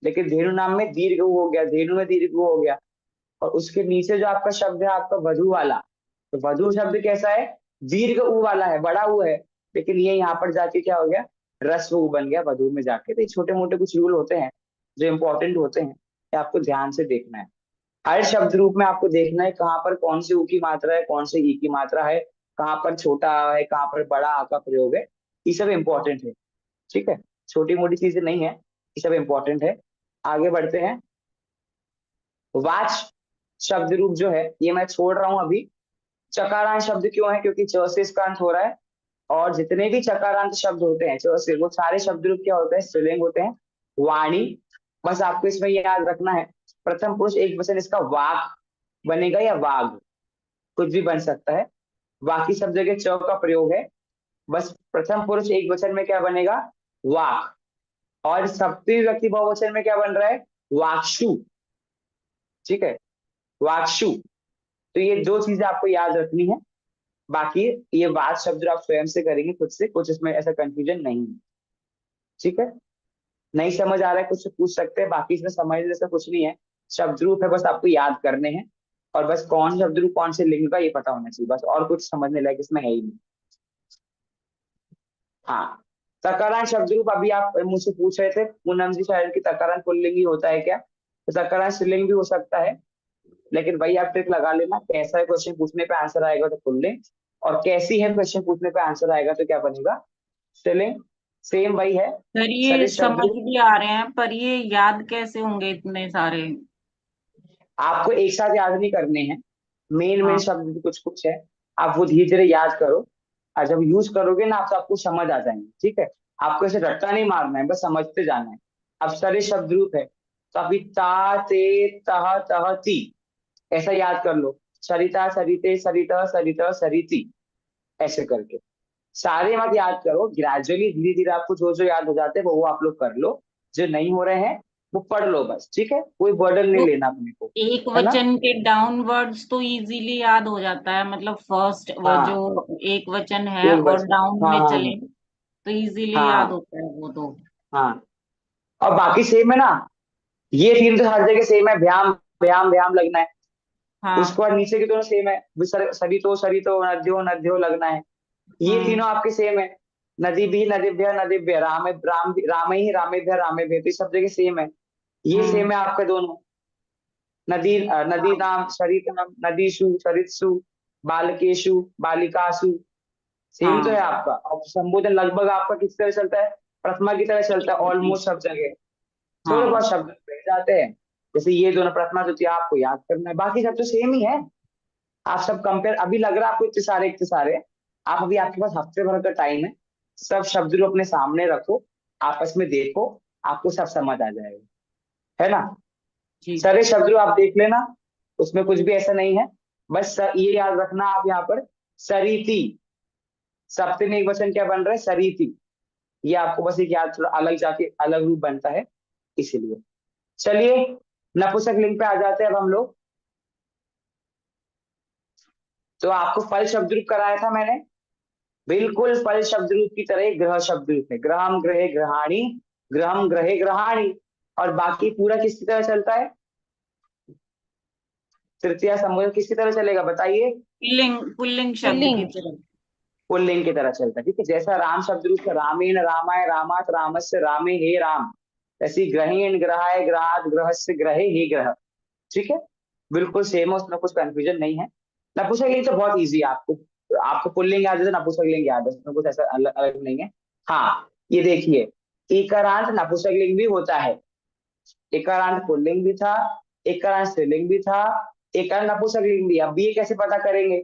लेकिन धेनु नाम में दीर्घ उ हो गया, धेनु में दीर्घ उ हो गया। और उसके नीचे जो आपका शब्द है आपका वधु वाला, तो वधु शब्द कैसा है, दीर्घ उ वाला है, बड़ा उ है, लेकिन ये यहाँ पर जाके क्या हो गया, रस्व उ बन गया वधु में जाके। तो छोटे मोटे कुछ रूल होते हैं जो इंपॉर्टेंट होते हैं, ये आपको ध्यान से देखना है। हर शब्द रूप में आपको देखना है कहाँ पर कौन सी उ की मात्रा है, कौन से ई की मात्रा है, कहाँ पर छोटा आ है, कहाँ पर बड़ा आ का प्रयोग है, ये सब इंपॉर्टेंट है। ठीक है, छोटी मोटी चीजें नहीं है, ये सब इंपॉर्टेंट है। आगे बढ़ते हैं। वाच शब्द रूप जो है ये मैं छोड़ रहा हूं अभी। चकारांत शब्द क्यों है, क्योंकि च से इसका अंत हो रहा है, और जितने भी चकारांत शब्द होते हैं च से, वो सारे शब्द रूप क्या होते हैं, स्त्रीलिंग होते हैं। वाणी, बस आपको इसमें याद रखना है, प्रथम पुरुष एक वचन इसका वाक बनेगा या वाग, कुछ भी बन सकता है। बाकी सब जगह च का प्रयोग है, बस प्रथम पुरुष एक वचन में क्या बनेगा, वाक, और सप्तमी विभक्ति बहुवचन में क्या बन रहा है, वाक्षु। ठीक है, वाक्षु। तो ये दो चीजें आपको याद रखनी है, बाकी ये वाच शब्द आप स्वयं से करेंगे खुद से, कुछ इसमें ऐसा कंफ्यूजन नहीं है। ठीक है, नहीं समझ आ रहा है कुछ पूछ सकते हैं, बाकी इसमें समझने जैसा कुछ नहीं है, शब्द रूप है, बस आपको याद करने हैं, और बस कौन शब्द रूप कौन से लिंग का ये पता होना चाहिए बस, और कुछ समझने लायक इसमें है ही नहीं। हाँ, तकारांत शब्द रूप अभी आप मुझसे पूछ रहे थे पूनम जी शायद कि तकारांत पुल्लिंग होता है क्या, तो तकारांत स्त्रीलिंग भी हो सकता है, लेकिन भाई आप ट्रिक लगा लेना, कैसा है क्वेश्चन पूछने पे आंसर आएगा तो पुल्लिंग, और कैसी है क्वेश्चन पूछने पे आंसर आएगा तो क्या बनेगा, स्त्रीलिंग। सेम वही है। सर ये सभी शब्द समझ भी आ रहे हैं, पर ये याद कैसे होंगे इतने सारे। आपको एक साथ याद नहीं करने हैं, मेन हाँ शब्द भी कुछ कुछ है, आप वो धीरे धीरे याद करो, और जब यूज करोगे ना आप तो आपको समझ आ जाएंगे। ठीक है, आपको ऐसे रट्टा नहीं मारना है, बस समझते जाना है। अब सारे शब्द रूप है, तो अभी ता ते तह तह ती, ऐसा याद कर लो, सरिता सरिते सरिता सरिता सरिति, ऐसे करके सारे मत याद करो, ग्रेजुअली धीरे धीरे आपको जो जो याद हो जाते हैं वो आप लोग कर लो, जो नहीं हो रहे हैं वो पढ़ लो बस। ठीक है, कोई बर्डन नहीं तो लेना अपने को, एक है ना। वचन के डाउन वर्ड्स तो इजीली याद हो जाता है, मतलब फर्स्ट हाँ, जो एक वचन है एक और बच, डाउन हाँ में हाँ चले तो इजीली याद हाँ होता है वो तो। हाँ, और बाकी सेम है ना, ये तीन तो हर जगह सेम है, व्याम व्याम व्याम लगना है, उसके हाँ बाद नीचे के दोनों सेम है, सरितो सरितो नद्यो नद्यो लगना है, ये तीनों आपके सेम है। नदी भी नदीभ्य नदीभ्य, राम राम राम ही रामेभ्य रामेभ्य, तो सब जगह सेम है, ये हम्म सेम है आपके दोनों। नदी नदी नाम सरित नाम नदीषु सरित्सु, बालकेशु बालिकासु, सेम तो है हाँ आपका। और संबोधन लगभग आपका किस तरह चलता है, प्रथमा की तरह चलता है ऑलमोस्ट सब जगह, थोड़े हाँ बहुत शब्द रह जाते हैं, जैसे ये दोनों प्रथमा द्वितीय आपको याद करना है, बाकी सब तो सेम ही है। आप सब कंपेयर, अभी लग रहा है आपको इतने सारे, आप अभी आपके पास हफ्ते भर का टाइम है, सब शब्द को अपने सामने रखो, आपस में देखो, आपको सब समझ आ जाएगा, है ना। जी। सारे शब्द आप देख लेना, उसमें कुछ भी ऐसा नहीं है, बस ये याद रखना आप यहाँ पर सरीति, सप्तमी एक वचन क्या बन रहा है, सरीति, ये आपको बस एक याद, थोड़ा अलग जाके अलग रूप बनता है इसीलिए। चलिए नपुंसक लिंग पे आ जाते हैं अब हम लोग। तो आपको फल शब्द रूप कराया था मैंने, बिल्कुल फल शब्द रूप की तरह ग्रह शब्द रूप है, ग्रहम ग्रहे ग्रहाणी, ग्रहम ग्रहे ग्रहाणी, और बाकी पूरा किसकी तरह चलता है, तृतीया समूह किसकी तरह चलेगा बताइए? पुल्लिंग शब्द की पुल्लिंग। तरह। पुल्लिंग की तरह चलता है। ठीक है, जैसा राम शब्द रूप से रामेण रामाय रामात रामस्य रामे हे राम, ऐसी ग्रहेण ग्रहाय ग्रहात ग्रहस्य ग्रहे हे ग्रह। ठीक है, बिल्कुल सेम है, उसमें कुछ कंफ्यूजन नहीं है। नपुंसकलिंग तो बहुत इजी है, आपको पुल्लिंग याद है तो नपुंसकलिंग याद है, उसमें कुछ ऐसा अलग अलग नहीं है। हाँ, ये देखिए, इकारांत नपुंसकलिंग भी होता है, इकारांत पुल्लिंग भी था, इकारांत स्त्रीलिंग भी था, इकारांत नपुंसकलिंग भी। अब ये कैसे पता करेंगे?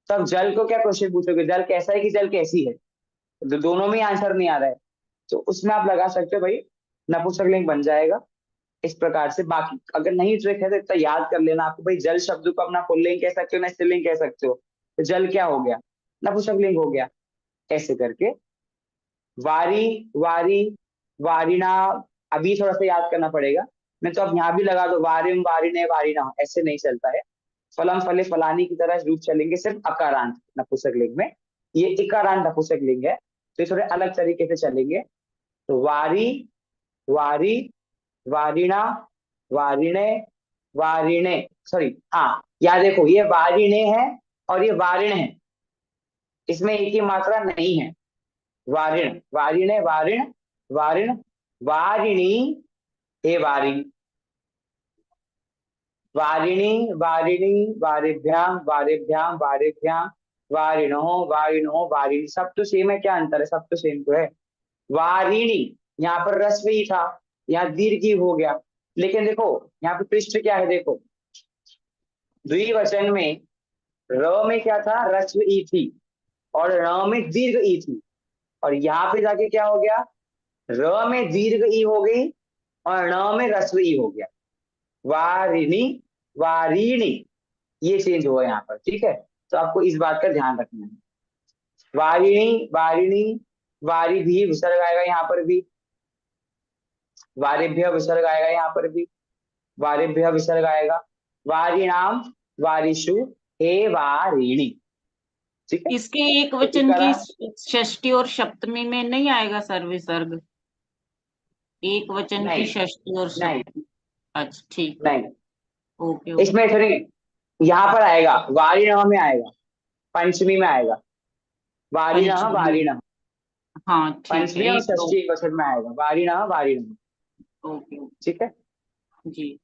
तब जल को क्या क्वेश्चन पूछोगे, जल कैसा है कि जल कैसी है? तो दोनों में आंसर नहीं आ रहा है, तो उसमें आप लगा सकते हो भाई नपुंसकलिंग बन जाएगा इस प्रकार से। बाकी अगर नहीं ट्रिक है तो इतना याद कर लेना आपको, भाई जल शब्द को अपना पुल्लिंग कह सकते हो ना स्त्रीलिंग कह सकते हो, तो जल क्या हो गया? नपुंसकलिंग हो गया। ऐसे करके वारी वारी वारिणा, अभी थोड़ा सा याद करना पड़ेगा, मैं तो अब यहाँ भी लगा दो वारिम वारिणे वारिणा, ऐसे नहीं चलता है। फलम फले फलानी की तरह रूप चलेंगे सिर्फ अकारांत नपुंसकलिंग में, ये इकारांत नपुंसकलिंग है, तो ये थोड़े अलग तरीके से चलेंगे। तो वारी वारी वारिणा वारिणे वारिणे, सॉरी हाँ, याद देखो ये वारिणे है और ये वारिण है, इसमें एक ही मात्रा नहीं है। वारिण वारिणे वारिण वारिण वारिणी हे वारिणी वारिणी वारिणी वारिभ्याम वारिभ्याम वारिभ्याम वारिणो वारिणो वारिणी, सब तो सेम है, क्या अंतर है? सब तो सेम तो है। वारिणी, यहाँ पर रस्व ही था, यहाँ दीर्घ ही हो गया, लेकिन देखो यहाँ पे पृष्ठ क्या है, देखो द्विवचन में र में क्या था, रस्व ई थी, और र में दीर्घ ई थी, और यहाँ पे जाके क्या हो गया, र में दीर्घ ई हो गई और ण में रस्व ई हो गया। वारिणी वारिणी, ये चेंज हुआ यहाँ पर। ठीक है, तो आपको इस बात का ध्यान रखना है। वारिणी वारिणी वारी भी विसर्ग आएगा यहाँ पर भी, वारिभ्य विसर्ग आएगा यहाँ पर भी, वारिभ्य विसर्ग आएगा। वारिणाम वारिषु हे वारिणी। ठीक है, इसके एक तो वचन की इकारा षष्ठी और सप्तमी में नहीं आएगा सर विसर्ग? एक वचन की नहीं षष्ठी और नहीं सप्तमी, अच्छा ठीक, नहीं, ओके ओके। इसमें थोड़ी, यहाँ पर आएगा वारिण में आएगा, पंचमी में आएगा, वारिण पंचमी, वारिण, हाँ ठीक है, पंचमी और एक तो षष्ठी एक वचन में आएगा, वारिण वारिण। ओके ओके ठीक है, जी।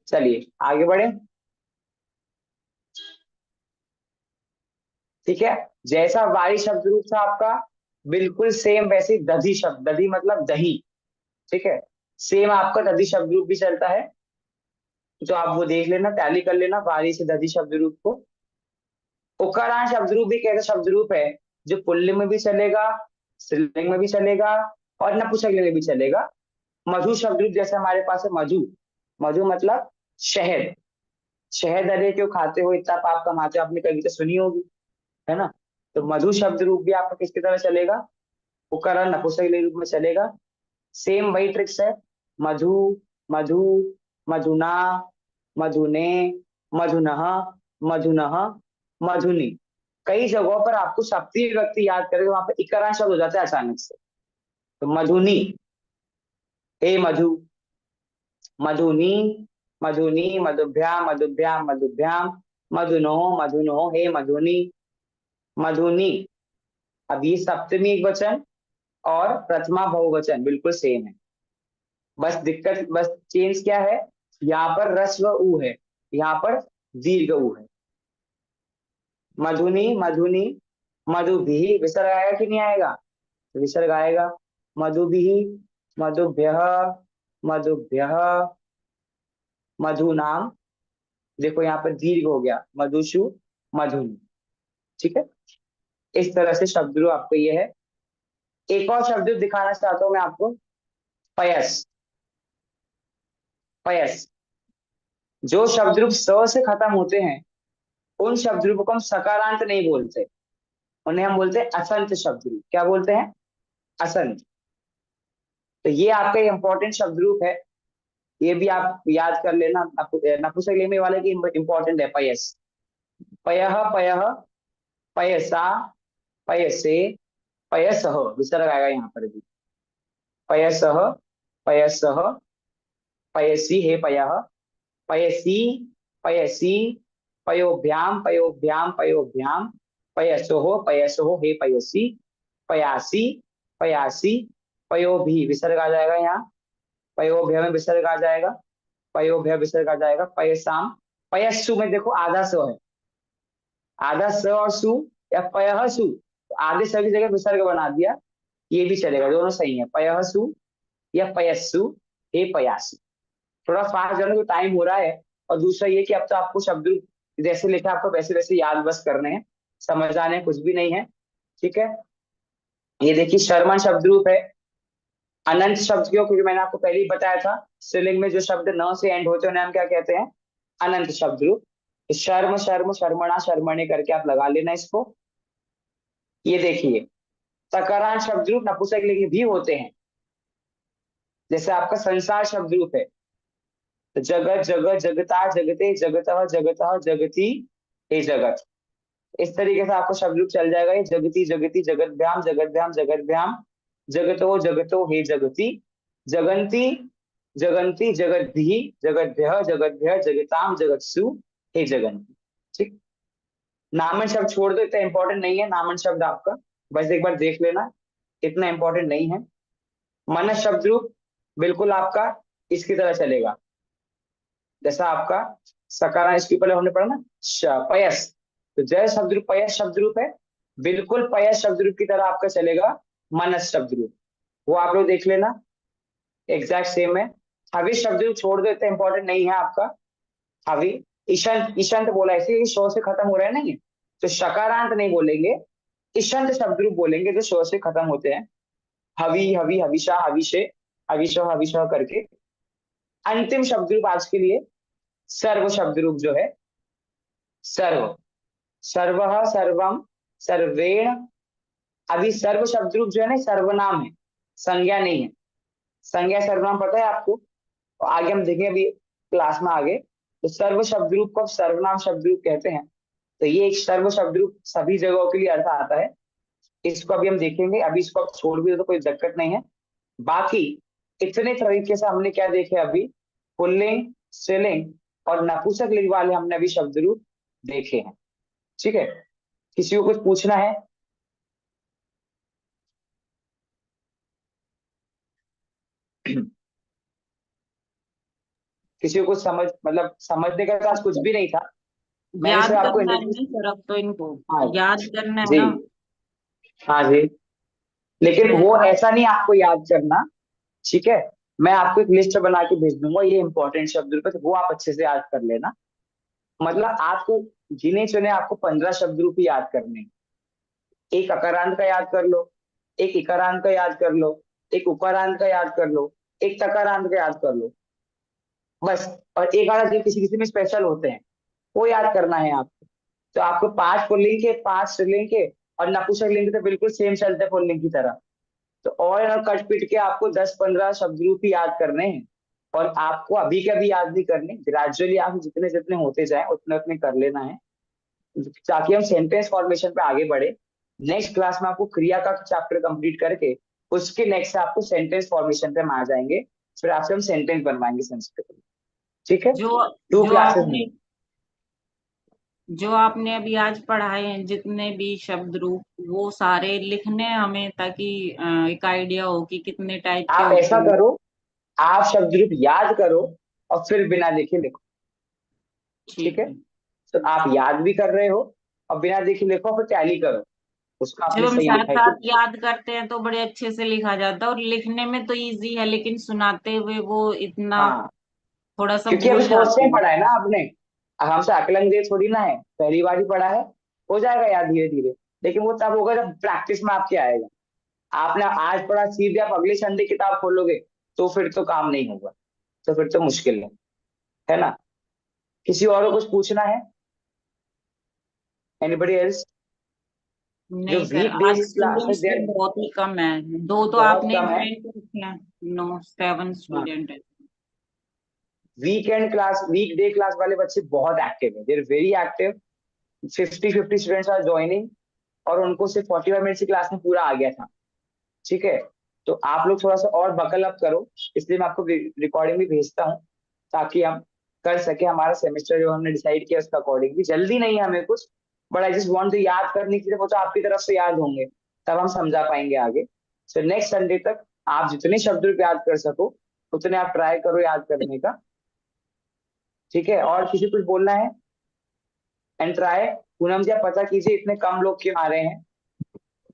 चलिए आगे बढ़े। ठीक है, जैसा वारी शब्द रूप था आपका, बिल्कुल सेम वैसे ही दधी शब्द, दधी मतलब दही। ठीक है, सेम आपका दधी शब्द रूप भी चलता है, तो आप वो देख लेना, टैली कर लेना वारी से दधी शब्द रूप को। उकारांत शब्द रूप भी एक ऐसा शब्द रूप है जो पुल्लिंग में भी चलेगा, स्त्रीलिंग में भी चलेगा और नपुंसकलिंग में भी चलेगा। मधु शब्द रूप जैसे हमारे पास है मधु, मधु मतलब शहद, शहद अरे क्यों खाते हो, इतना पाप कमाते हो, आपने कभी तो सुनी होगी, है ना? तो मधु शब्द रूप भी आपका किसकी तरह चलेगा, उकारांत नपुंसकलिंग रूप में चलेगा। सेम वही ट्रिक्स है, मधु मधु मधुना मधुने मधुनः मधुनः मधुनी। कई जगहों पर आपको सप्तमी विभक्ति याद करें, वहां पर इकारांत शब्द हो जाता है अचानक से। तो मधुनी हे मधु, मधुनी मधुनी मधुभ्याम मधुभ्याम मधुभ्याम मधुनो मधुनो हे मधुनी मधुनी। अब ये सप्तमी एक वचन और प्रथमा बहुवचन बिल्कुल सेम है, बस दिक्कत, बस चेंज क्या है, यहाँ पर रस्व उ है, यहाँ पर दीर्घ उ है। मधुनी मधुनी मधुभी, विसर्ग आएगा कि नहीं आएगा? विसर्ग आएगा। मधुभी मधुभ्यः मधुभ्यः मधुनाम, देखो यहाँ पर दीर्घ हो गया, मधुषु मधुनी। ठीक है, इस तरह से शब्द रूप आपको ये है। एक और शब्द रूप दिखाना चाहता हूं मैं आपको, पयस। पयस, जो शब्द रूप स से खत्म होते हैं उन शब्द रूपों को हम सकारांत नहीं बोलते, उन्हें हम बोलते हैं असंत शब्द रूप। क्या बोलते हैं? असंत। तो ये आपका इंपॉर्टेंट शब्द रूप है, ये भी आप याद कर लेना। नपुंसकलिंग में वाले की इंपॉर्टेंट है, पयस, पयः पयः पयसा पयसे पयसः, विसर्ग आएगा यहाँ पर भी, पयसः पयसः पयसी हे पयः पयसी पयसी, पयोभ्याम पयोभ्याम पयोभ्याम, पयसोः पयसोः हे पयसी, पयासी पयासी, पयोभी विसर्ग आ जाएगा यहाँ, पयोभ्य में विसर्ग आ जाएगा, पयोभ्य विसर्ग आ जाएगा, पयसाम, पयस्सु में देखो आधा स है, आधा स और सु या पयः सु, तो आधे स की जगह विसर्ग बना दिया, ये भी चलेगा, दोनों सही है, पयः सु या पयस्सु हे पयासी। थोड़ा फास्ट जाने को टाइम हो रहा है, और दूसरा ये कि अब तो आपको शब्द जैसे लिखा आपको वैसे वैसे याद बस करने हैं, समझाने कुछ भी नहीं है, ठीक है। ये देखिए शर्मन शब्द रूप है, अनंत शब्द क्यों, क्योंकि मैंने आपको पहले ही बताया था स्त्रीलिंग में जो शब्द न से एंड होते हैं उन्हें हम क्या कहते हैं, अनंत शब्द रूप। तो शर्म शर्म शर्मणा शर्मणे करके आप लगा लेना इसको। ये देखिए सकारांत शब्द रूप नपुंसकलिंग भी होते हैं, जैसे आपका संसार शब्द रूप है, तो जगत जगत जगता जगते जगतः जगतः जगती हे जगत, इस तरीके से आपको शब्द रूप चल जाएगा। ये जगती जगती जगतभ्याम जगतभ्याम जगतभ्याम, जगतो जगतो हे जगती, जगंती जगंती जगद्भी जगद्भ्यः जगद्भ्यः जगताम जगत्सु हे जगंती। ठीक, नामन शब्द छोड़ दो, इतना इंपॉर्टेंट नहीं है नामन शब्द आपका, बस एक बार देख लेना, इतना इंपॉर्टेंट नहीं है। मनस शब्द रूप बिल्कुल आपका इसकी तरह चलेगा, जैसा आपका सकारा इसके ऊपर हमने पढ़ा ना पयस, तो जय शब्द रूप पयस शब्द रूप है, बिल्कुल पयस शब्द रूप की तरह आपका चलेगा मनस शब्द रूप, वो आप लोग देख लेना एग्जैक्ट सेम है। हवि शब्द रूप छोड़ दो, इतना इंपॉर्टेंट नहीं है आपका। हवि ईशंत, ईशंत बोला इसलिए शो से खत्म हो रहा है, नहीं है तो शकारांत नहीं बोलेंगे, ईशंत शब्द रूप बोलेंगे जो शो से खत्म होते हैं, हवि हवि हविषा हविषे हविषो हविषो करके। अंतिम शब्द रूप आज के लिए सर्व शब्द रूप जो है, सर्व, सर्वः सर्वम सर्वेण, अभी सर्व शब्द रूप जो है ना सर्वनाम है, संज्ञा नहीं है, संज्ञा सर्वनाम पता है आपको, तो आगे हम देखेंगे अभी क्लास में आगे, तो सर्व शब्द रूप को सर्वनाम शब्द रूप कहते हैं। तो ये एक सर्व शब्द रूप सभी जगहों के लिए अर्थ आता है, इसको अभी हम देखेंगे, अभी इसको आप छोड़ भी दो तो कोई दिक्कत नहीं है। बाकी इतने तरीके से हमने क्या देखे अभी, पुल्लिंग स्त्रीलिंग और नपुंसकलिंग वाले हमने अभी शब्द रूप देखे हैं, ठीक है। किसी को कुछ पूछना है? किसी को कुछ समझ मतलब समझने का पास कुछ भी नहीं था, मैंने याद सिर्फ आपको करना है इंट्रोड्यूस। ना सर, अब तो इनको हाँ याद करना है जी, ना। हाँ जी, लेकिन तो वो आप ऐसा नहीं आपको याद करना, ठीक है। मैं आपको एक लिस्ट बना के भेज दूंगा ये इंपॉर्टेंट शब्द रूप है, तो वो आप अच्छे से याद कर लेना। मतलब आपको गिने चुने आपको 15 शब्द रूप ही याद करने हैं। एक अकारांत का याद कर लो, एक इकारांत का याद कर लो, एक उकारांत का याद कर लो, एक तकारांत का याद कर लो, बस। और एक आधा जो किसी किसी में स्पेशल होते हैं वो याद करना है आपको। तो आपको 5 पुल्लिंग के 5 स्त्रीलिंग के और नपुंसकलिंग के तो बिल्कुल सेम चलते हैं पुल्लिंग की तरह, तो और कट पिट के आपको 10-15 शब्द रूप ही याद करने हैं। और आपको अभी के अभी याद नहीं करने, ग्रेजुअली आप जितने जितने होते जाए उतने उतने कर लेना है, ताकि हम सेंटेंस फॉर्मेशन पे आगे बढ़े। नेक्स्ट क्लास में आपको क्रिया का चैप्टर कंप्लीट करके उसके नेक्स्ट से आपको सेंटेंस फॉर्मेशन पे हम आ जाएंगे, फिर आपसे हम सेंटेंस बनवाएंगे संस्कृत में, ठीक है। जो 2 जो क्लासेस आपने में जो आपने अभी आज पढ़ाए हैं जितने भी शब्द रूप, वो सारे लिखने हैं हमें, ताकि एक आइडिया हो कि कितने टाइप के आप होते ऐसा हैं। करो, आप शब्द रूप याद करो और फिर बिना देखे लिखो, ठीक ठीक है। है। तो आप याद भी कर रहे हो और बिना देखे लिखो, फिर टैली करो, उसका जब आपने हम सही साथ लिखा है साथ कि याद करते हैं तो बड़े अच्छे से लिखा जाता है, और लिखने में तो इजी है, लेकिन सुनाते हुए वो इतना हाँ, थोड़ा सा क्योंकि अभी भूल फर्स्ट जाते टाइम हैं। पढ़ा है ना आपने, अब हमसे अकलन दे थोड़ी ना है, पहली बार ही पढ़ा है, हो जाएगा याद धीरे धीरे, लेकिन वो तब होगा जब प्रैक्टिस में आपके आएगा। आपने आज पढ़ा सीधे आप अगले संडे किताब खोलोगे तो फिर तो काम नहीं होगा, तो फिर तो मुश्किल है ना। किसी और को कुछ पूछना है? Anybody else? जो नहीं सर, वीक आज डेज क्लास है स्टूडेंट्स तो देयर बहुत ही कम है, 2 तो बहुत आपने कम है। ज्वाइन करते हैं, 7 हाँ, स्टूडेंट है। Weekend class weekday class वाले बच्चे बहुत एक्टिव है, there very active, 50 students are joining, और उनको सिर्फ 45 मिनट्स की क्लास में पूरा आ गया था, ठीक है। तो आप लोग थोड़ा सा और बकल अप करो, इसलिए मैं आपको रिकॉर्डिंग भी भेजता हूँ ताकि हम कर सके हमारा सेमेस्टर जो हमने डिसाइड किया उसका अकॉर्डिंगली। जल्दी नहीं है हमें कुछ, but I just want to याद करने के लिए, वो तो आपकी तरफ से याद होंगे, तब हम समझा पाएंगे आगे। सो नेक्स्ट संडे तक आप जितने शब्द रूप याद कर सको उतने आप ट्राई करो याद करने का, ठीक है। और किसी कुछ बोलना है? And try. पूनम जी आप पता कीजिए इतने कम लोग क्यों आ रहे हैं,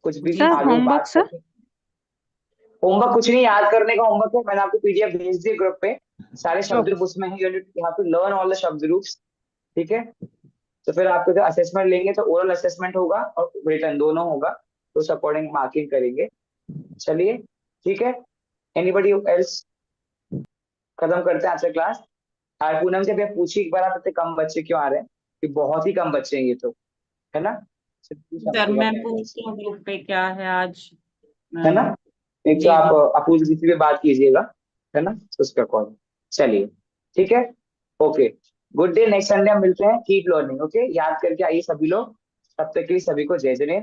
कुछ भी सर आगे होमवर्क बात सर? करते। होमवर्क कुछ नहीं, याद करने का होमवर्क है, मैंने आपको पीडीएफ भेज दी ग्रुप पे, सारे शब्द रूप उसमें है, you have to learn all the शब्द रूप्स, ठीक है। तो फिर आपको जो असेसमेंट लेंगे तो ओरल असेसमेंट होगा और रिटन दोनों होगा, तो उस अकॉर्डिंग मार्किंग करेंगे। चलिए ठीक है, एनीबडी एल्स? खत्म करते हैं आज का क्लास। पूनम से पूछिए एक बार, आप इतने कम बच्चे क्यों आ रहे हैं? कि बहुत ही कम बच्चे हैं ये तो, है ना? सर मैं पूछती हूँ ग्रुप पे क्या है आज, है ना? एक जी तो आप जी। अपूज जी से बात कीजिएगा, है ना, उसका कॉल। चलिए ठीक है, okay, good day. Next Sunday हम मिलते हैं। कीप लर्निंग, ओके, याद करके आइए सभी लोग। तब तक के लिए सभी को जय जय।